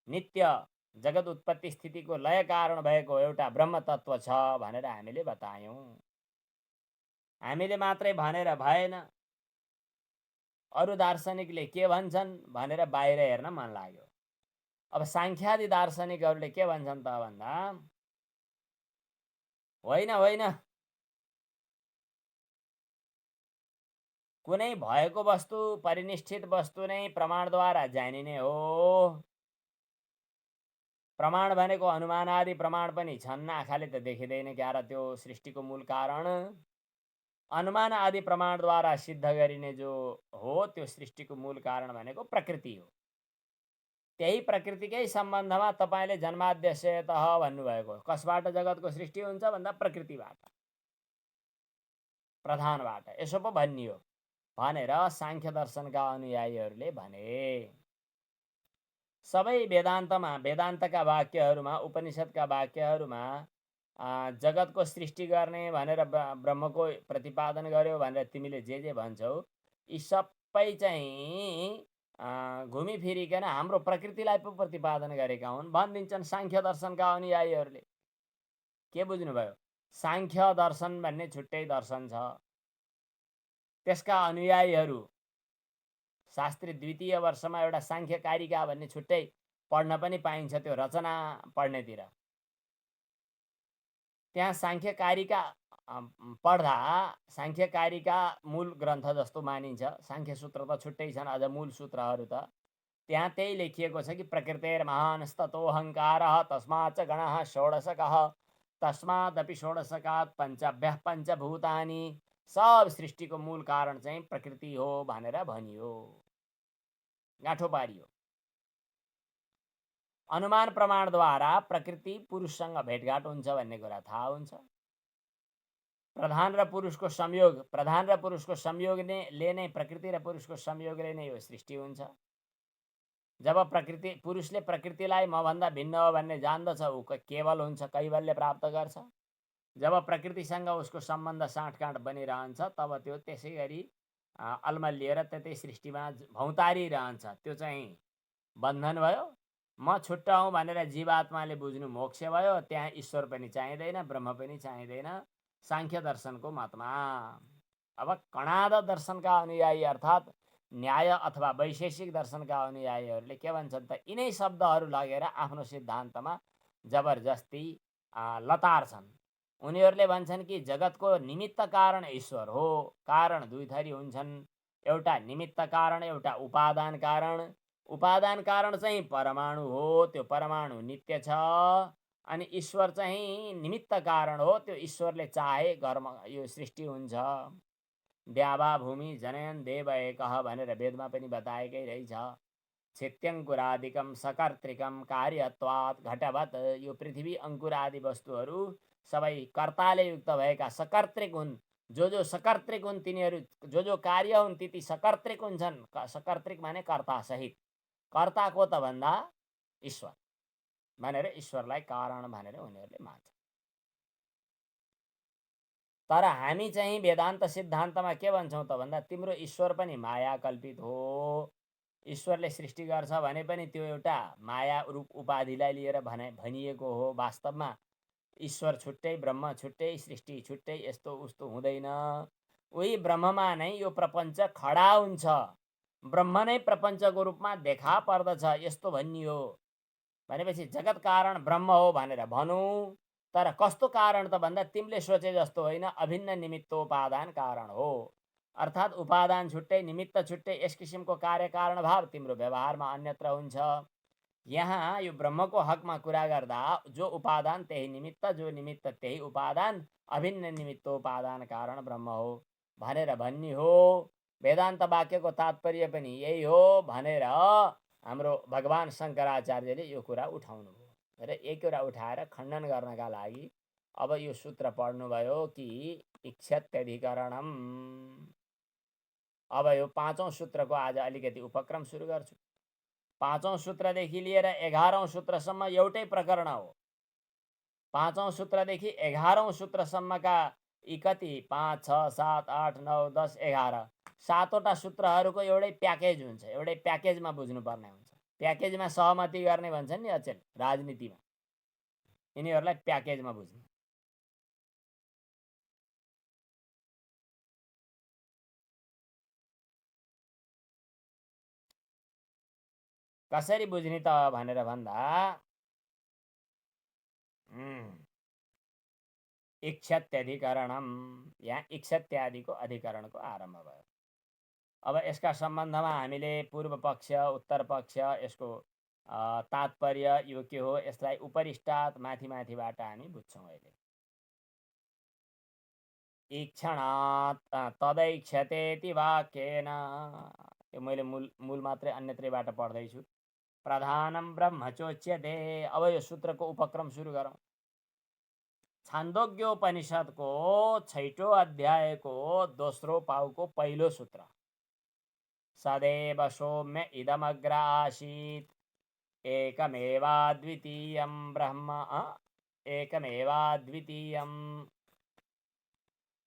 नित्य जगत उत्पत्ति स्थितिको लय कारण भएको एउटा ब्रह्म तत्व छ भनेर हामीले बतायौं। हामीले मात्रै भनेर भएन, अरु दार्शनिकले के भन्छन् भनेर बाहिर हेर्न मन लाग्यो। अब सांख्यादि दार्शनिकहरूले के भन्छन् त भन्दा होइन होइन, कुनै भएको वस्तु परिनिष्ठित वस्तु नै प्रमाणद्वारा जानिने हो। प्रमाण भनेको अनुमान आदि प्रमाण पनि छन्, आँखाले त देखिँदैन क्या र त्यो सृष्टिको मूल कारण। अनुमान आदि प्रमाणद्वारा सिद्ध गरिने जो हो त्यो सृष्टिको मूल कारण भनेको प्रकृति हो। त्यही प्रकृतिकै सम्बन्धमा तपाईँले जन्माद्यस्यतः भन्नुभएको, कसबाट जगतको सृष्टि हुन्छ भन्दा प्रकृतिबाट, प्रधानबाट, यसो पो भनियो भनेर सांख्य दर्शनका अनुयायीहरूले भने। सबै वेदान्तमा, वेदान्तका वाक्यहरूमा, उपनिषदका वाक्यहरूमा जगतको सृष्टि गर्ने भनेर ब्रह्मको प्रतिपादन गर्यो भनेर तिमीले जे भन्छौ, यी सबै चाहिँ घुमिफिरिकन हाम्रो प्रकृतिलाई पो प्रतिपादन गरेका हुन् भनिदिन्छन् सांख्य दर्शनका अनुयायीहरूले। के बुझ्नुभयो? सांख्य दर्शन भन्ने छुट्टै दर्शन छ, त्यसका अनुयायीहरू शास्त्री द्वितीय वर्षमा एउटा सांख्य कारिका भन्ने छुट्टै पढ्न पनि पाइन्छ, त्यो रचना पढ्नेतिर। त्यहाँ सांख्य कारिका पढ्दा सांख्य कारिका मूल ग्रन्थ जस्तो मानिन्छ। सांख्य सूत्र त छुट्टै छन्, अझ मूल सूत्रहरू त त्यहाँ त्यही लेखिएको छ कि प्रकृतेर्महानस्ततोऽहङ्कारः तस्माच्च गणः षोडशकः तस्मादपि षोडशकात् पञ्चभ्यः पञ्चभूतानि। सब सृष्टिको मूल कारण चाहिँ प्रकृति हो भनेर भनियो, गाँठो पारियो। अनुमान प्रमाणद्वारा प्रकृति पुरुषसँग भेटघाट हुन्छ भन्ने कुरा थाहा हुन्छ। प्रधान र पुरुषको संयोग, प्रधान र पुरुषको संयोगले नै, प्रकृति र पुरुषको संयोगले नै यो सृष्टि हुन्छ। जब प्रकृति, पुरुषले प्रकृतिलाई मभन्दा भिन्न हो भन्ने जान्दछ, ऊ केवल हुन्छ, कैवल्य प्राप्त गर्छ। जब प्रकृतिसँग उसको सम्बन्ध साँठगाँठ बनिरहन्छ तब त्यो त्यसै गरी अल्मलिएर त्यतै सृष्टिमा भौतारिरहन्छ, त्यो चाहिँ बन्धन भयो। म छुट्टा हुँ भनेर जीवात्माले बुझ्नु मोक्ष भयो। त्यहाँ ईश्वर पनि चाहिँदैन, ब्रह्म पनि चाहिँदैन सांख्य दर्शनको मतमा। अब कणाद दर्शनका अनुयायी अर्थात् न्याय अथवा वैशेषिक दर्शनका अनुयायीहरूले के भन्छन् त, यिनै शब्दहरू लगेर आफ्नो सिद्धान्तमा जबरजस्ती लतार्छन्। उनीहरूले भन्छन् कि जगतको निमित्त कारण ईश्वर हो। कारण दुई थरी हुन्छन्, एउटा निमित्त कारण, एउटा उपादान कारण। उपादान कारण चाहिँ परमाणु हो, त्यो परमाणु नित्य छ। अनि ईश्वर चाहिँ निमित्त कारण हो, त्यो ईश्वरले चाहे कर्म यो सृष्टि हुन्छ। द्यावा भूमि जनयन देव एकः भनेर वेदमा पनि बताएकै रहेछ। छित्यङ्कुरादिकम सकर्तृकम कार्यत्वात् घटवत्। यो पृथ्वी अङ्कुर आदि वस्तुहरू सबै कर्ताले युक्त भएका सकर्तृक हुन्। जो सकर्तृक हुन् तिनीहरू, जो कार्य हुन् ती सकर्तृक हुन्छन्। सकर्तृक माने कर्ता सहित। कर्ता को त भन्दा ईश्वर भनेर ईश्वरलाई कारण भनेर उनीहरूले मान्छ। तर हामी चाहिँ वेदान्त सिद्धान्तमा के भन्छौँ त भन्दा, तिम्रो ईश्वर पनि माया कल्पित हो। ईश्वरले सृष्टि गर्छ भने पनि त्यो एउटा माया रूप उपाधिलाई लिएर भनिएको हो। वास्तवमा ईश्वर छुट्टै, ब्रह्म छुट्टै, सृष्टि छुट्टै, यस्तो उस्तो हुँदैन। उही ब्रह्ममा नै यो प्रपञ्च खडा हुन्छ, ब्रह्म नै प्रपञ्चको रूपमा देखा पर्दछ, यस्तो भनियो। भनेपछि जगत कारण ब्रह्म हो भनेर भनौँ, तर कस्तो कारण त भन्दा तिमीले सोचे जस्तो होइन, अभिन्न निमित्तोपादान कारण हो। अर्थात् उपादान छुट्टै, निमित्त छुट्टै, यस किसिमको कार्य कारण भाव तिम्रो व्यवहारमा अन्यत्र हुन्छ। यहाँ यो ब्रह्मको हकमा कुरा गर्दा जो उपादान त्यही निमित्त, जो निमित्त त्यही उपादान, अभिन्न निमित्तोपादान कारण ब्रह्म हो भनेर भन्ने हो। वेदान्त वाक्यको तात्पर्य पनि यही हो भनेर हाम्रो भगवान शङ्कराचार्यले यो कुरा उठाउनु भयो र एक कुरा उठाएर खण्डन गर्नका लागि अब यो सूत्र पढ्नुभयो कि इच्छत्यधिकरणम। अब यो पाँचौं सूत्रको आज अलिकति उपक्रम सुरु गर्छु। पाँचौं सूत्रदेखि लिएर 11औं सूत्रसम्म एउटै प्रकरण हो। पाँचौं सूत्रदेखि 11औं सूत्रसम्मका यी कति 5, 6, 7, 8, 9, 10, 11 सातवटा सूत्रहरूको एउटै प्याकेज हुन्छ, एउटै प्याकेजमा बुझ्नुपर्ने हुन्छ। प्याकेजमा सहमति गर्ने भन्छन् नि अचेल राजनीतिमा, यिनीहरूलाई प्याकेजमा बुझ्ने। कसरी बुझ्ने त भनेर भन्दा इक्षत्यधिकरणम, यहाँ इक्षत्यादिको अधिकरणको आरम्भ भयो। अब यसका सम्बन्धमा हामीले पूर्व पक्ष उत्तर पक्ष यसको तात्पर्य यो के हो यसलाई उपरिष्टात् माथि माथिबाट हामी बुझ्छौँ। अहिले इक्षणात् तदैक्षतेति वाक्येन, यो मैले मूल मात्रै अन्यत्रैबाट पढ्दैछु। प्रधानम ब्रह्मचोच्यते। अब यो सूत्रको उपक्रम सुरु गरौँ। छान्दोग्योपनिषदको 6औं अध्यायको दोस्रो पाउको पहिलो सूत्र, सदैव सौम्य इदमग्र आसीत् एकमेवाद्वितीयं ब्रह्म एकमेवाद्वितीयं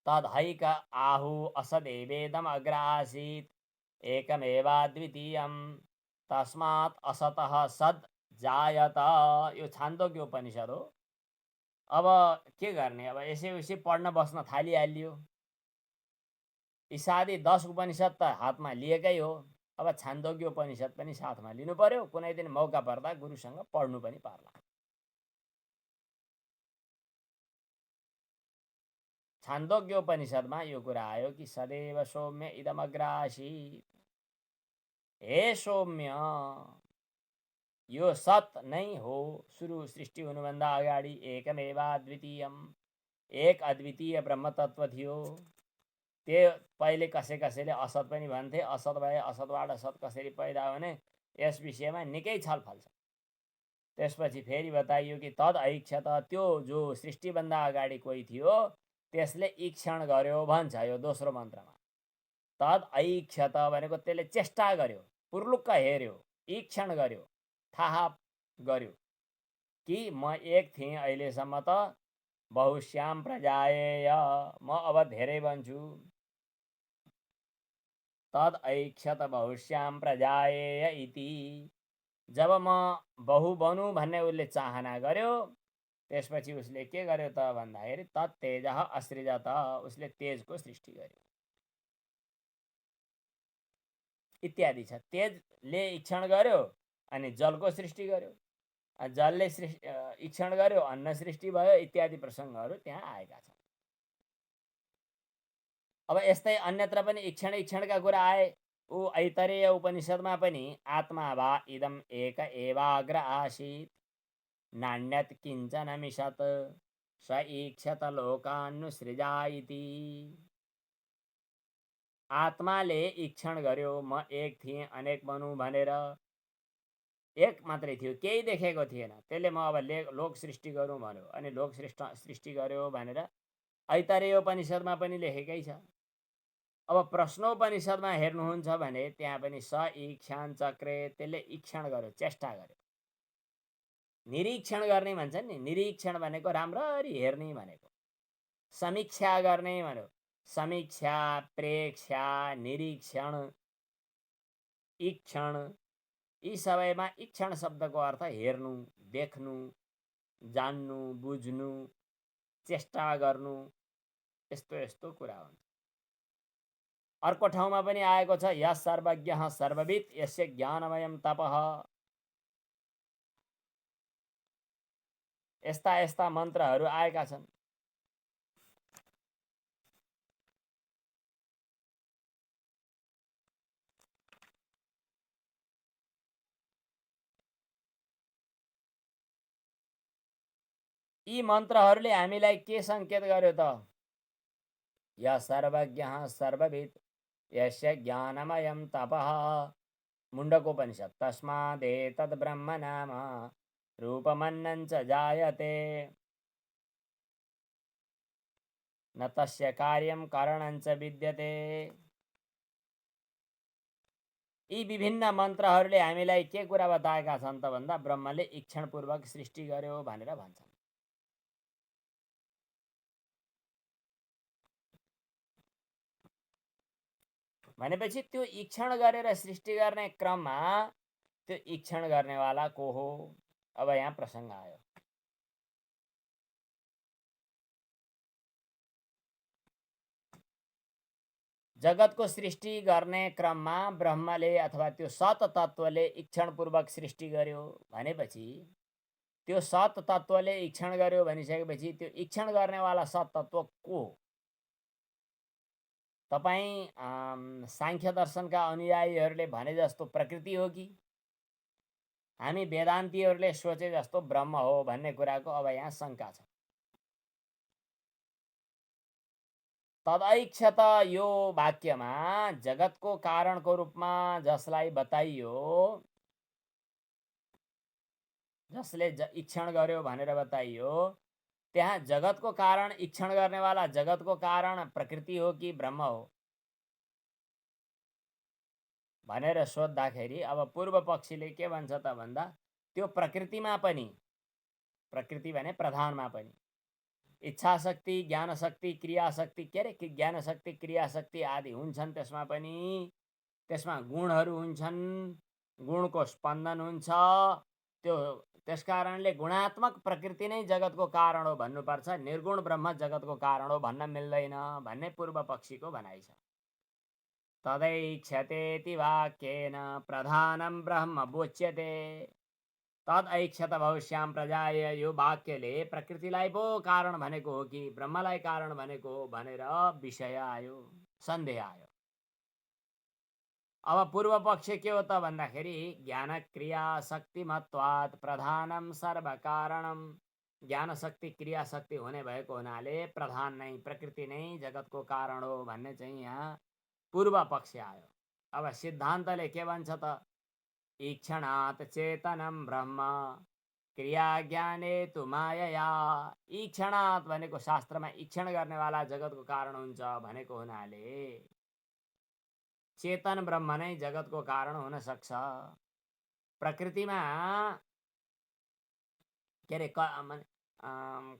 तदैक आहु असदेवेदम अग्र आसीत् एकमेवाद्वितीयं तस्मात् असतः सद् जायत। यो छान्दोग्य उपनिषद हो। अब के गर्ने, अब यसै पढ्न बस्न थालिहालियो। यी सादी 10 उपनिषद त हातमा लिएकै हो। अब छान्दोग्य उपनिषद पनि साथमा लिनु पर्यो। कुनै दिन मौका पर्दा गुरुसँग पढ्नु पनि पर्ला। छान्दोग्य उपनिषदमा यो कुरा आयो कि सदैव सौम्य इदमग्र आसीत्। हे सौम्य, यो सत नै हो। सुरु सृष्टि हुनुभन्दा अगाडि एकमेवाद्वितीयम, एक अद्वितीय ब्रह्म तत्व थियो। त्यो पहिले कसैले असत पनि भन्थे। असत भए असतबाट सत कसरी पैदा हुने, यस विषयमा निकै छलफल छ। त्यसपछि फेरि बताइयो कि तद ऐक्षत, त्यो जो सृष्टिभन्दा अगाडि कोही थियो त्यसले ईक्षण गर्यो भन्छ यो दोस्रो मन्त्रमा। तद ऐक्षत भनेको त्यसले चेष्टा गर्यो, पुर्लुक्क हेर्यो, ईक्षण गर्यो, थाहा गर्यो कि म एक थिएँ अहिलेसम्म त बहुश्याम प्रजायेय, म अब धेरै बन्छु। तद ऐक्षत बहुश्याम प्रजायेय इति। जब म बहु बनू भन्ने उसले चाहना गर्यो, त्यसपछि उसले के गर्यो त भन्दाखेरि तत् तेजः असृजत, उसले तेजको सृष्टि गर्यो इत्यादि छ। तेजले ईक्षण गर्यो अनि जलको सृष्टि गर्यो, जलले ईक्षण गर्यो अन्न सृष्टि भयो इत्यादि प्रसङ्गहरू त्यहाँ आएका छन्। अब यस्तै अन्यत्र पनि ईक्षणका कुरा आए। ऊ ऐतरेय उपनिषदमा पनि आत्मा वा इदम एक एवाग्र आसीत् नान्यत् किञ्चन मिषत् स ईक्षत लोकान्नुसृजा इति। आत्माले ईक्षण गर्यो, म एक थिएँ अनेक बनू भनेर। एक मात्रै थियो, केही देखेको थिएन। त्यसले म अब लोक सृष्टि गरौँ भन्यो अनि लोक सृष्टि गर्यो भनेर ऐतरेयोपनिषदमा पनि लेखेकै छ। अब प्रश्नोपनिषदमा हेर्नुहुन्छ भने त्यहाँ पनि स ईक्षान चक्रे, त्यसले ईक्षण गर्यो, चेष्टा गर्यो। निरीक्षण गर्ने भन्छन् नि, निरीक्षण भनेको राम्ररी हेर्ने भनेको। समीक्षा गर्ने भन्यो, समीक्षा, प्रेक्षा, निरीक्षण, ईक्षण, यी सबैमा ईक्षण शब्दको अर्थ हेर्नु, देख्नु, जान्नु, बुझ्नु, चेष्टा गर्नु, यस्तो यस्तो कुरा हुन्छ। अर्को ठाउँमा पनि आएको छ यः सर्वज्ञः सर्ववित् यस्य ज्ञानमयं तपः। यस्ता यस्ता मन्त्रहरू आएका छन्। यी मन्त्रहरूले हामीलाई के सङ्केत गर्यो त? यः सर्वज्ञः सर्ववित् यस्य ज्ञानमयं तपः। मुण्डकोपनिषद, तस्मादेतद् ब्रह्म नाम रूपमन्नं च जायते न तस्य कार्यं कारणं च विद्यते। यी विभिन्न मन्त्रहरूले हामीलाई के कुरा बताएका छन् त भन्दा ब्रह्मले ईक्षणपूर्वक सृष्टि गर्यो भनेर भन्छन्। भनेपछि त्यो ईक्षण गरेर सृष्टि गर्ने क्रममा त्यो ईक्षण गर्नेवाला को हो? अब यहाँ प्रसङ्ग आयो। जगतको सृष्टि गर्ने क्रममा ब्रह्मले अथवा त्यो सत तत्त्वले ईक्षणपूर्वक सृष्टि गर्यो भनेपछि त्यो सत तत्त्वले इक्षण गर्यो भनिसकेपछि त्यो इक्षण गर्नेवाला सत तत्त्व को हो? तपाईँ सांख्य दर्शनका अनुयायीहरूले भने जस्तो प्रकृति हो कि हामी वेदान्तीहरूले सोचे जस्तो ब्रह्म हो भन्ने कुराको अब यहाँ शङ्का छ। तदैक्षत यो वाक्यमा जगतको कारणको रूपमा जसलाई बताइयो, जसले इक्षण गर्यो भनेर बताइयो, त्यहाँ जगतको कारण इक्षण गर्नेवाला जगतको कारण प्रकृति हो कि ब्रह्म हो भनेर सोद्धाखेरि अब पूर्व पक्षीले के भन्छ त भन्दा त्यो प्रकृतिमा पनि, प्रकृति भने प्रधानमा पनि इच्छा शक्ति, ज्ञान शक्ति, क्रिया शक्ति, के अरे ज्ञान शक्ति, क्रिया शक्ति आदि हुन्छन्। त्यसमा पनि त्यसमा गुणहरू हुन्छन्, गुणको स्पन्दन हुन्छ। त्यो त्यसकारणले गुणात्मक प्रकृति नै जगतको कारण हो भन्नुपर्छ, निर्गुण ब्रह्म जगतको कारण हो भन्न मिल्दैन भन्ने पूर्व पक्षीको भनाइ छ। तदैक्षतेति वाक्येन प्रधानं ब्रह्म बोच्यते। तद ऐक्षत भविष्याम प्रजाय, यो वाक्यले प्रकृतिलाई पो कारण भनेको हो कि ब्रह्मलाई कारण भनेको हो भनेर विषय आयो, सन्देह आयो। अब पूर्व पक्ष के हो त भन्दाखेरि ज्ञान क्रिया शक्तिमत्वात् प्रधानम सर्व कारणम, ज्ञान शक्ति क्रिया शक्ति हुने भएको हुनाले प्रधान नै, प्रकृति नै जगतको कारण हो भन्ने चाहिँ यहाँ पूर्व पक्ष आयो। अब सिद्धान्तले के भन्छ त, ईक्षणात् चेतनम ब्रह्म क्रिया ज्ञाने तु मायया। ईक्षणात् भनेको शास्त्रमा इक्षण गर्नेवाला जगतको कारण हुन्छ भनेको हुनाले चेतन ब्रह्म नै जगतको कारण हुन सक्छ। प्रकृतिमा के अरे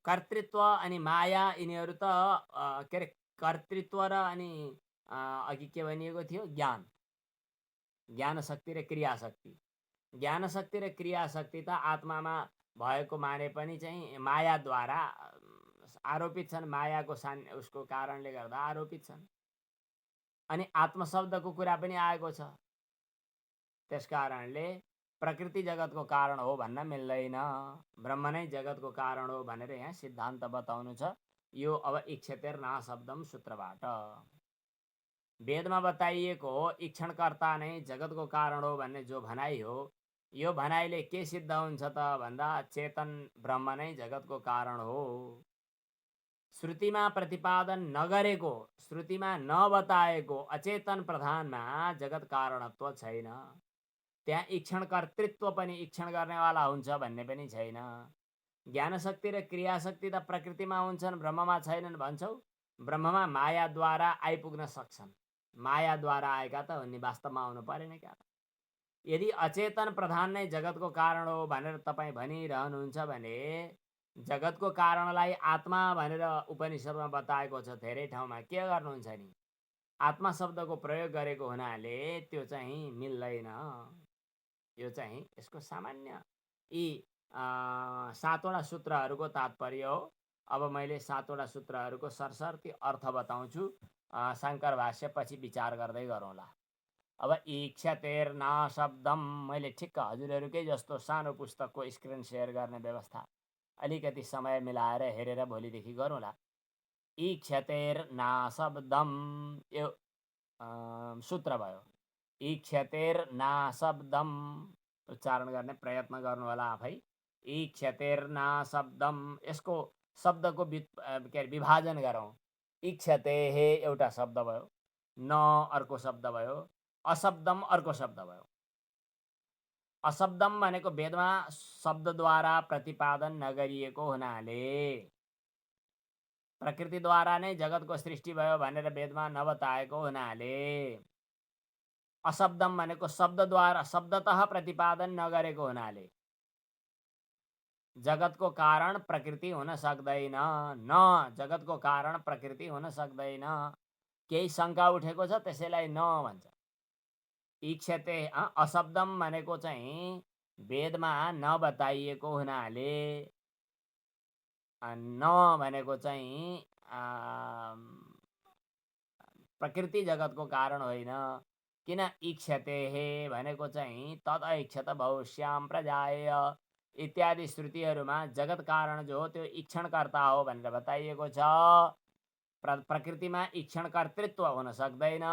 कर्तृत्व अनि माया यिनीहरू त के अरे कर्तृत्व र अनि अघि के भनिएको थियो, ज्ञान, ज्ञान शक्ति र क्रिया शक्ति। ज्ञान शक्ति र क्रिया शक्ति त आत्मामा भएको माने पनि चाहिँ मायाद्वारा आरोपित छन्, मायाको उसको कारणले गर्दा आरोपित छन्। अनि आत्मशब्दको कुरा पनि आएको छ। त्यसकारणले प्रकृति जगतको कारण हो भन्न मिल्दैन, ब्रह्म नै जगतको कारण हो भनेर यहाँ सिद्धान्त बताउनु छ। यो अब इक्षतेर्ना शब्दम सूत्रबाट वेदमा बताइएको हो इक्षणकर्ता नै जगतको कारण हो भन्ने जो भनाइ हो, यो भनाइले के सिद्ध हुन्छ त भन्दा चेतन ब्रह्म नै जगतको कारण हो। श्रुतिमा प्रतिपादन नगरेको, श्रुतिमा नबताएको अचेतन प्रधानमा जगत कारणत्व छैन। त्यहाँ इक्षण कर्तृत्व पनि इक्षण गर्नेवाला हुन्छ भन्ने पनि छैन। ज्ञान शक्ति र क्रिया शक्ति त प्रकृतिमा हुन्छन्, ब्रह्ममा छैनन् भन्छौ। ब्रह्ममा मायाद्वारा आइपुग्न सक्छन्, मायाद्वारा आएका त उनी वास्तवमा आउनु परेन क्या। यदि अचेतन प्रधान नै जगतको कारण हो भनेर तपाईँ भनिरहनुहुन्छ भने जगतको कारणलाई आत्मा भनेर उपनिषदमा बताएको छ धेरै ठाउँमा, के गर्नुहुन्छ नि? आत्मा शब्दको प्रयोग गरेको हुनाले त्यो चाहिँ मिल्दैन। यो चाहिँ यसको सामान्य यी 7वटा सूत्रहरूको तात्पर्य हो। अब मैले 7वटा सूत्रहरूको सरसर्ती अर्थ बताउँछु, शङ्कर भाष्य पछि विचार गर्दै गरौँला। अब ईक्षतेर्ना शब्दम, मैले ठिक्क हजुरहरूकै जस्तो सानो पुस्तकको स्क्रिन सेयर गर्ने व्यवस्था अलिकति समय मिलाएर हेरेर भोलिदेखि गरौँला। ईक्षतेर्ना शब्दम यो सूत्र भयो। ईक्षतेर्ना शब्दम उच्चारण गर्ने प्रयत्न गर्नु होला आफै। ईक्षतेर्ना शब्दम, यसको शब्दको के अरे विभाजन गरौँ। इक्षते एउटा शब्द भयो, न अर्को शब्द भयो, अशब्दम अर्को शब्द भयो। अशब्दम भनेको वेदमा शब्दद्वारा प्रतिपादन नगरिएको हुनाले, प्रकृतिद्वारा नै जगतको सृष्टि भयो भनेर वेदमा नबताएको हुनाले, अशब्दम भनेको शब्दद्वारा शब्दतः प्रतिपादन नगरेको हुनाले जगतको कारण प्रकृति हुन सक्दैन। न जगतको कारण प्रकृति हुन सक्दैन। केही शङ्का उठेको छ त्यसैलाई न भन्छ। इक्षते अशब्दम भनेको चाहिँ वेदमा नबताइएको हुनाले, न भनेको चाहिँ प्रकृति जगतको कारण होइन। किन इक्षते भनेको चाहिँ तद ऐक्षत भविष्याम प्रजाय, इत्यादि श्रुतिहरूमा जगत कारण जो हो त्यो इक्षणकर्ता हो भनेर बताइएको छ। प्रकृतिमा इक्षण कर्तृत्व हुन सक्दैन,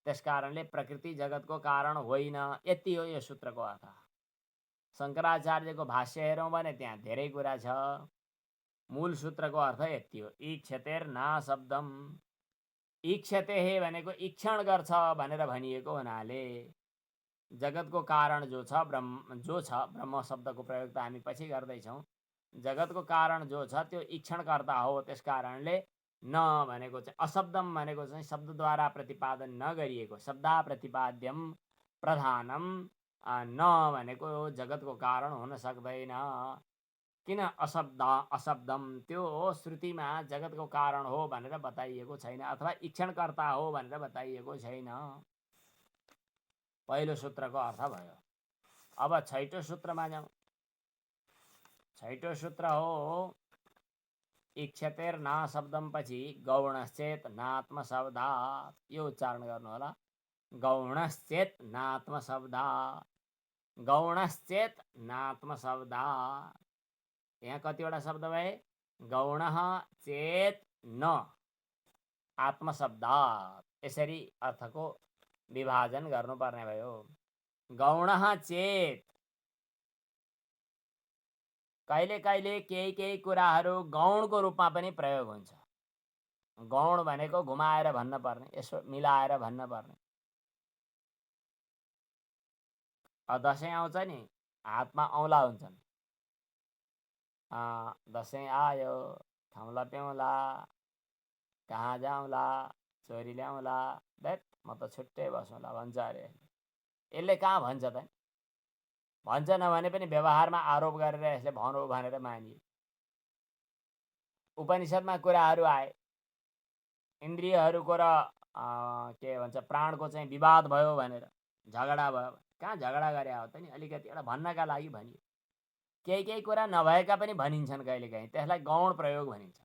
त्यसकारणले प्रकृति जगतको कारण होइन। यति हो यो सूत्रको अर्थ। शङ्कराचार्यको भाष्य हेरौँ भने त्यहाँ धेरै कुरा छ। मूल सूत्रको अर्थ यति हो, ईक्षतेर्ना शब्दम। ईक्षते भनेको इक्षण गर्छ भनेर भनिएको हुनाले जगतको कारण जो छ ब्रह्म शब्दको प्रयोग त हामी पछि गर्दैछौँ। जगतको कारण जो छ त्यो इक्षणकर्ता हो। त्यस कारणले न भनेको चाहिँ अशब्दम भनेको चाहिँ शब्दद्वारा प्रतिपादन नगरिएको, शब्दा प्रतिपाद्यम प्रधानम न भनेको जगतको कारण हुन सक्दैन। किन अशब्दम त्यो श्रुतिमा जगतको कारण हो भनेर बताइएको छैन, अथवा इक्षणकर्ता हो भनेर बताइएको छैन। पहिलो सूत्रको अर्थ भयो। अब छैटौं सूत्रमा जाउँ। छैटौं सूत्र हो इक्षतेर्ना शब्दम पछि गौणश्चेत नात्म शब्दात्। यो उच्चारण गर्नु होला, गौणश्चेत नात्म शब्दात्। गौणश्चेत नात्म शब्दात्। यहाँ कतिवटा शब्द भए? गौणः चेत न आत्मशब्दात्। यसरी अर्थको विभाजन गर्नुपर्ने भयो। गौणः चेत, कहिले कहिले केही कुराहरू गौणको रूपमा पनि प्रयोग हुन्छ। गौण भनेको घुमाएर भन्न पर्ने, यसो मिलाएर भन्न पर्ने। दसैँ आउँछ नि, हातमा औँला हुन्छन्। दसैँ आयो, खाउँला पिउँला, कहाँ जाउँला, छोरी ल्याउँला, दैट म त छुट्टै बसौँला भन्छ अरे। यसले कहाँ भन्छ त? भन्छ नभने पनि व्यवहारमा आरोप गरेर यसले भनौ भनेर मानिए। उपनिषदमा कुराहरू आए, इन्द्रियहरूको र के भन्छ प्राणको चाहिँ विवाद भयो भनेर, झगडा भयो। कहाँ झगडा गरे हो त नि? अलिकति एउटा भन्नका लागि भनियो। केही कुरा नभएका पनि भनिन्छन् कहिलेकाहीँ, त्यसलाई गौण प्रयोग भनिन्छ।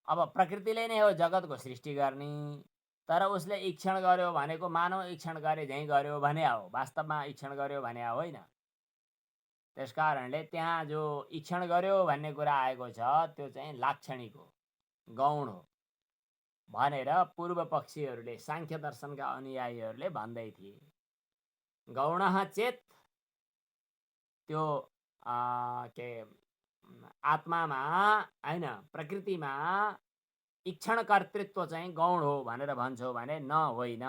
अब प्रकृतिले नै हो जगतको सृष्टि गर्ने, तर उसले इक्षण गर्यो भनेको मानव इक्षण गरे झैँ गर्यो भने हो, वास्तवमा इक्षण गर्यो भने होइन। त्यसकारणले त्यहाँ जो इक्षण गर्यो भन्ने कुरा आएको छ त्यो चाहिँ लाक्षणिक हो, गौण हो भनेर पूर्व पक्षीहरूले, सांख्य दर्शनका अनुयायीहरूले भन्दै थिए। गौणः चेत त्यो के आत्मामा हैन, प्रकृतिमा इक्षण कर्तृत्व चाहिँ गौण हो भनेर भन्छौ भने न, होइन।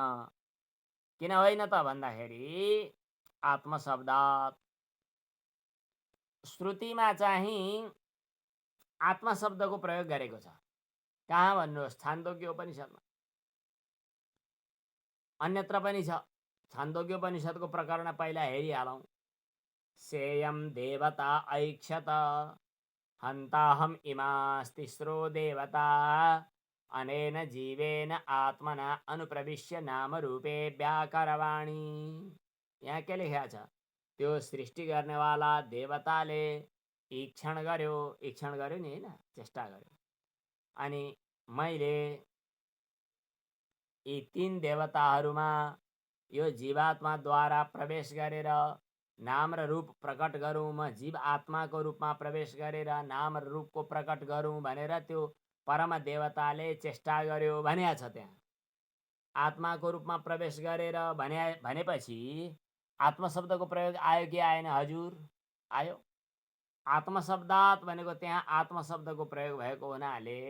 किन होइन त भन्दाखेरि आत्मशब्दात्। श्रुतिमा चाहिँ आत्मशब्दको प्रयोग गरेको छ। कहाँ भन्नुहोस्? छान्दोग्य उपनिषदमा, अन्यत्र पनि छ। छान्दोग्य उपनिषदको प्रकरण पहिला हेरिहालौँ। सेयं देवता ऐक्षत हन्ताहम इमास्तिस्रो देवता अनेन जीवेन आत्मना अनुप्रविश्य नाम रूपे व्याकरवाणी। यहाँ के लेखेको छ? त्यो सृष्टि गर्नेवाला देवताले इक्षण गर्यो, इक्षण गर्यो नि होइन, चेष्टा गर्यो। अनि मैले यी तीन देवताहरूमा यो जीवात्माद्वारा प्रवेश गरेर नाम र रूप प्रकट गरौँ, म जीव आत्माको रूपमा प्रवेश गरेर नाम र रूपको प्रकट गरौँ भनेर त्यो परम देवताले चेष्टा गर्यो भनेको छ। त्यहाँ आत्माको रूपमा प्रवेश गरेर भनेपछि आत्मशब्दको प्रयोग आयो कि आएन हजुर? आयो। आत्मशब्दात् भनेको त्यहाँ आत्मशब्दको प्रयोग भएको हुनाले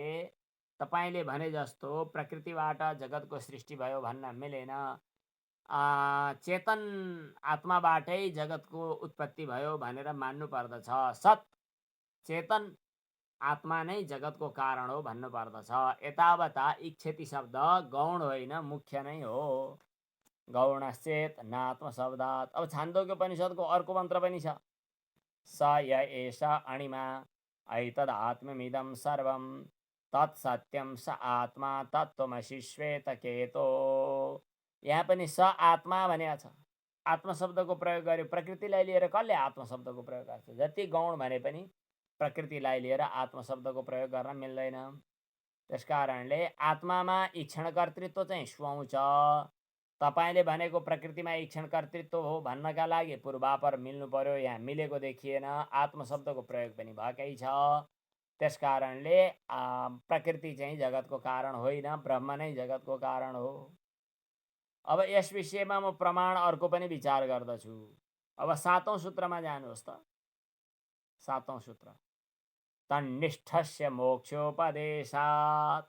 तपाईले भने जस्तो प्रकृतिबाट जगतको सृष्टि भयो भन्न मिलेन। चेतन आत्माबाटै जगतको उत्पत्ति भयो भनेर मान्नु पर्दछ। सत चेतन आत्मा नै जगतको कारण हो भन्नु पर्दछ। यतावता इक्षति शब्द गौण होइन, मुख्य नै हो। गौणश्चेत नात्मशब्दात्। अब छान्दोग्य उपनिषदको अर्को मन्त्र पनि छ। स य एष अणिमा ऐतदात्ममिदं सर्वं तत्सत्यं स आत्मा तत्त्वमसि श्वेतकेतो। यहाँ पनि स आत्मा भनेको छ। आत्मशब्दको प्रयोग गर्यो। प्रकृतिलाई लिएर कसले आत्मशब्दको प्रयोग गर्छ? जति गौण भने पनि प्रकृतिलाई लिएर आत्मशब्दको प्रयोग गर्न मिल्दैन। त्यसकारणले आत्मामा इक्षण कर्तृत्व चाहिँ सुहाउँछ, तपाईँले भनेको प्रकृतिमा इक्षण कर्तृत्व हो भन्नका लागि पूर्वापर मिल्नु पर्यो, यहाँ मिलेको देखिएन, आत्म शब्दको प्रयोग पनि भएकै छ। त्यस कारणले प्रकृति चाहिँ जगतको कारण होइन, ब्रह्म नै जगतको कारण हो। अब यस विषयमा म प्रमाण अर्को पनि विचार गर्दछु। अब 7औं सूत्रमा जानुहोस् त। 7औं सूत्र, तन्निष्ठस्य मोक्षोपदेशात्,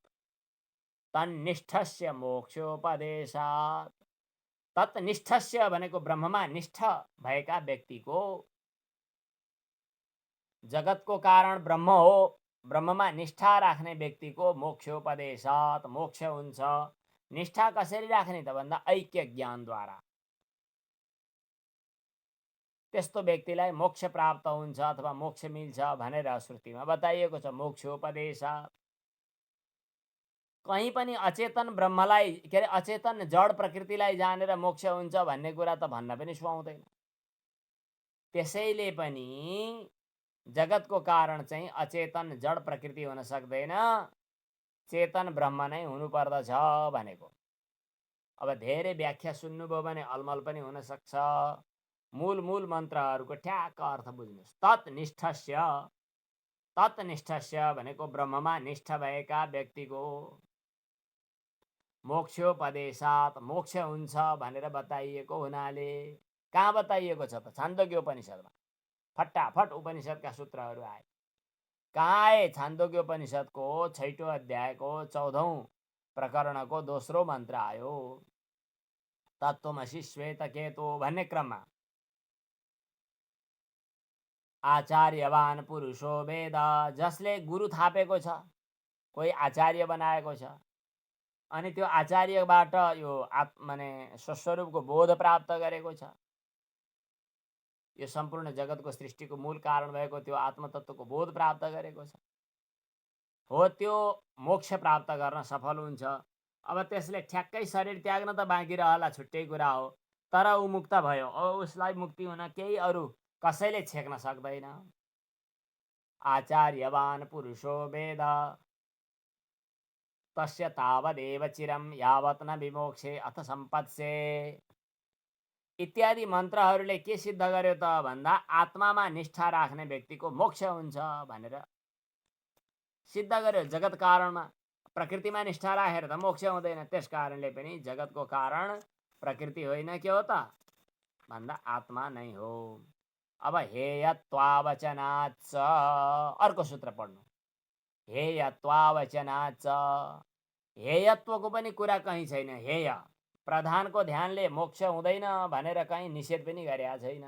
तन्निष्ठस्य मोक्षोपदेशात्। तत्निष्ठस्य भनेको ब्रह्ममा निष्ठ भएका व्यक्तिको, जगतको कारण ब्रह्म हो, ब्रह्ममा निष्ठा राख्ने व्यक्तिको मोक्षोपदेशात् मोक्ष हुन्छ। निष्ठा कसरी राख्ने त भन्दा ऐक्य ज्ञानद्वारा। त्यस्तो व्यक्तिलाई मोक्ष प्राप्त हुन्छ अथवा मोक्ष मिल्छ भनेर श्रुतिमा बताइएको छ। मोक्षोपदेशात् कहीँ पनि अचेतन ब्रह्मलाई के अरे अचेतन जड प्रकृतिलाई जानेर मोक्ष हुन्छ भन्ने कुरा त भन्न पनि सुहाउँदैन। त्यसैले पनि जगतको कारण चाहिँ अचेतन जड प्रकृति हुन सक्दैन, चेतन ब्रह्म नै हुनुपर्दछ भनेको। अब धेरै व्याख्या सुन्नुभयो भने अलमल पनि हुन सक्छ। मूल मन्त्रहरूको ठ्याक्क अर्थ बुझ्नुहोस्। तत्निष्ठस्य, तत्निष्ठस्य भनेको ब्रह्ममा निष्ठ भएका व्यक्तिको मोक्षोपदेशात् मोक्ष हुन्छ भनेर बताइएको हुनाले, कहाँ बताइएको छ त? छान्दोग्य उपनिषदमा फटाफट उपनिषदका सूत्रहरू आए। कहाँ आए? छान्दोग्य उपनिषदको 6औं अध्यायको 14औं प्रकरणको दोस्रो मन्त्र आयो। तत्त्वमसि श्वेतकेतो भन्ने क्रममा आचार्यवान पुरुषो वेद, जसले गुरु थापेको छ, कोही आचार्य बनाएको छ, अनि त्यो आचार्यबाट यो माने स्वस्वरूपको बोध प्राप्त गरेको छ, यो सम्पूर्ण जगतको सृष्टिको मूल कारण भएको त्यो आत्मतत्त्वको बोध प्राप्त गरेको छ, हो त्यो मोक्ष प्राप्त गर्न सफल हुन्छ। अब त्यसले ठ्याक्कै शरीर त्याग्न त बाँकी रहला, छुट्टै कुरा हो, तर ऊ मुक्त भयो। अब उसलाई मुक्ति हुन केही अरू कसैले छेक्न सक्दैन। आचार्यवान पुरुषो वेद तस्य तावदेव चिरम यावत् न विमोक्षे अथ सम्पत्से इत्यादि मन्त्रहरूले के सिद्ध गर्यो त भन्दा आत्मामा निष्ठा राख्ने व्यक्तिको मोक्ष हुन्छ भनेर सिद्ध गर्यो। जगत कारणमा प्रकृतिमा निष्ठा राखेर त मोक्ष हुँदैन। त्यस कारणले पनि जगतको कारण प्रकृति होइन, के हो त भन्दा आत्मा नै हो। अब हेयत्वावचनाच्च अर्को सूत्र पढ्नु। हेयत्वावचनाच्च, हेयत्वको पनि कुरा कहीँ छैन। हेय प्रधानको ध्यानले मोक्ष हुँदैन भनेर कहीँ निषेध पनि गरेका छैन।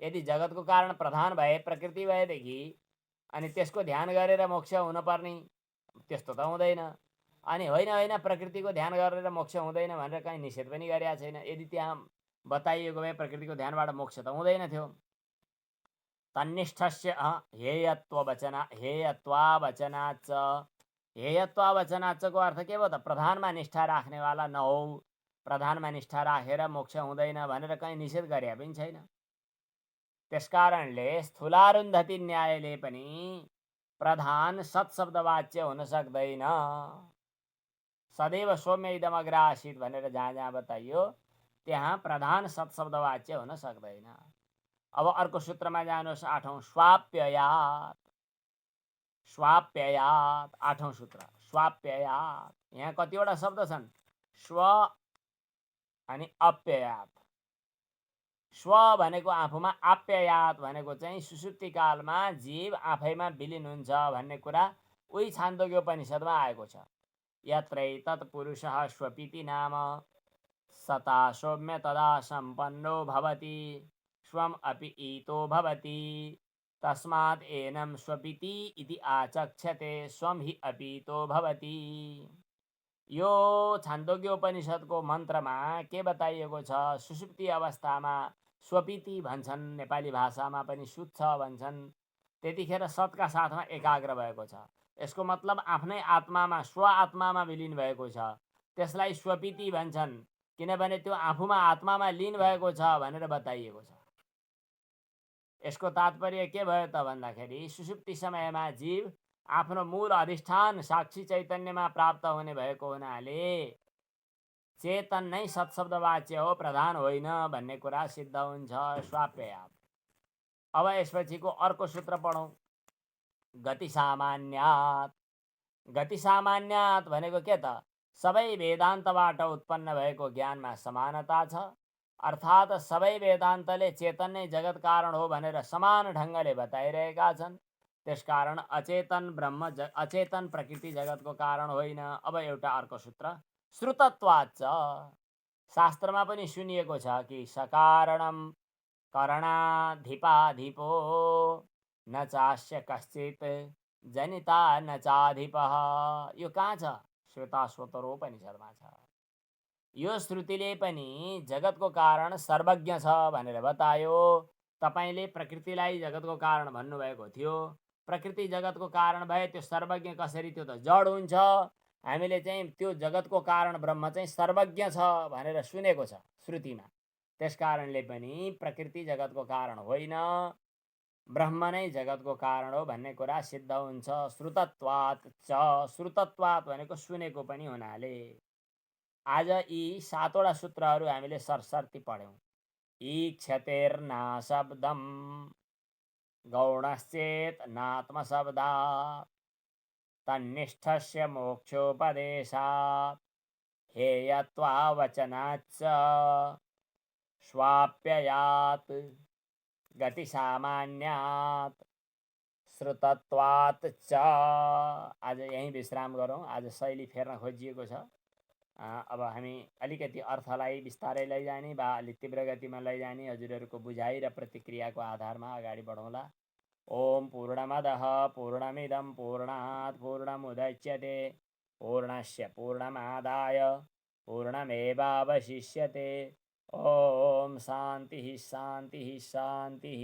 यदि जगतको कारण प्रधान भए, प्रकृति भएदेखि अनि त्यसको ध्यान गरेर मोक्ष हुनुपर्ने, त्यस्तो त हुँदैन। अनि होइन प्रकृतिको ध्यान गरेर मोक्ष हुँदैन भनेर कहीँ निषेध पनि गरेका छैन। यदि त्यहाँ बताइएको भए प्रकृतिको ध्यानबाट मोक्ष त हुँदैन थियो। तन्निष्ठस्य हेयत्वावचनाच्च, हेयत्वावचनाच्चको अर्थ के भयो त? प्रधानमा निष्ठा राख्नेवाला नहौ, प्रधानमा निष्ठा राखेर मोक्ष हुँदैन भनेर कहीँ निषेध गरे पनि छैन। त्यसकारणले स्थूलारुन्धति न्यायले पनि प्रधान सत्शब्दवाच्य हुन सक्दैन। सदैव सौम्य इदमग्र आसीत् भनेर जहाँ जहाँ बताइयो त्यहाँ प्रधान सत्शब्दवाच्य हुन सक्दैन। अब अर्को सूत्रमा जानुहोस्। 8औं स्वाप्ययात्, स्वाप्ययात् 8औं सूत्र स्वाप्ययात्। यहाँ कतिवटा शब्द छन्? स्व अनि अप्ययात्। स्व भनेको आफूमा, आप्ययात् भनेको चाहिँ सुसुप्ति कालमा जीव आफैमा विलीन हुन्छ भन्ने कुरा उही छान्दोग्य उपनिषदमा आएको छ। यत्रैतत् पुरुषः स्वपिति नाम सता सौम्य तदा सम्पन्नो भवति स्वम अपि ईतो भवति तस्मात् एनं स्वपिति इति आचक्षते स्वम हि अपीतो भवति। यो छान्दोग्य उपनिषदको मन्त्रमा के बताइएको छ? सुषुप्ति अवस्थामा स्वपिति भन्छन्, नेपाली भाषामा पनि सुत्छ भन्छन्। त्यतिखेर सतका साथमा एकाग्र भएको छ। यसको मतलब आफ्नै आत्मामा, स्व आत्मामा विलीन भएको छ। त्यसलाई स्वपिति भन्छन्, किनभने त्यो आफूमा आत्मामा लीन भएको छ भनेर बताइएको छ। यसको तात्पर्य के भयो त भन्दाखेरि सुषुप्ति समयमा जीव आफ्नो मूल अधिष्ठान साक्षी चैतन्यमा प्राप्त हुने भएको हुनाले चेतन नै सत्शब्द वाच्य हो, प्रधान होइन भन्ने कुरा सिद्ध हुन्छ स्वाप्ययात्। अब यसपछिको अर्को सूत्र पढौँ। गति सामान्यात्। गति सामान्यात् भनेको के त? सबै वेदान्तबाट उत्पन्न भएको ज्ञानमा समानता छ, अर्थात् सबै वेदान्तले चेतन नै जगत कारण हो भनेर समान ढङ्गले बताइरहेका छन्। त्यसकारण अचेतन ब्रह्म अचेतन प्रकृति जगतको कारण होइन। अब एउटा अर्को सूत्र, श्रुतत्वाच्च। शास्त्रमा पनि सुनिएको छ कि सकारणम करणाधिपाधिपो न चास्य कश्चित् जनिता न चाधिपः। यो कहाँ छ? श्वेताश्वतरोपनिषदमा छ। यो श्रुतिले पनि जगतको कारण सर्वज्ञ छ भनेर बतायो। तपाईले प्रकृतिलाई जगतको कारण भन्नुभएको थियो। प्रकृति जगतको कारण भए त्यो सर्वज्ञ कसरी? त्यो त जड हुन्छ। हामीले चाहिँ त्यो जगतको कारण ब्रह्म चाहिँ सर्वज्ञ छ भनेर सुनेको छ श्रुतिमा। त्यसकारणले पनि प्रकृति जगतको कारण होइन, ब्रह्म नै जगतको कारण हो भन्ने कुरा सिद्ध हुन्छ। श्रुतत्वात् च। श्रुतत्वात् भनेको सुनेको पनि हुनाले। आज यी 7 वटा सूत्रहरू हामीले सरसर्ती पढ्यौँ। ईक्षतेर्ना शब्दम गौणश्चेत् नात्मशब्दात् तन्निष्ठस्य मोक्षोपदेशात् हेयत्वावचनाच्च स्वाप्ययात् गति सामान्यात् श्रुतत्वात् च। आज यही विश्राम गरौँ। आज शैली फेर्न खोजिएको छ। अब हामी अलिकति अर्थलाई बिस्तारै लैजाने वा अलिक तीव्र गतिमा लैजाने हजुरहरूको बुझाइ र प्रतिक्रियाको आधारमा अगाडि बढौँला। ओम पूर्णमदः पूर्णमिदं पूर्णात् पूर्णमुदच्यते पूर्णस्य पूर्णमादाय पूर्णमेवावशिष्यते। ओम शान्तिः शान्तिः शान्तिः।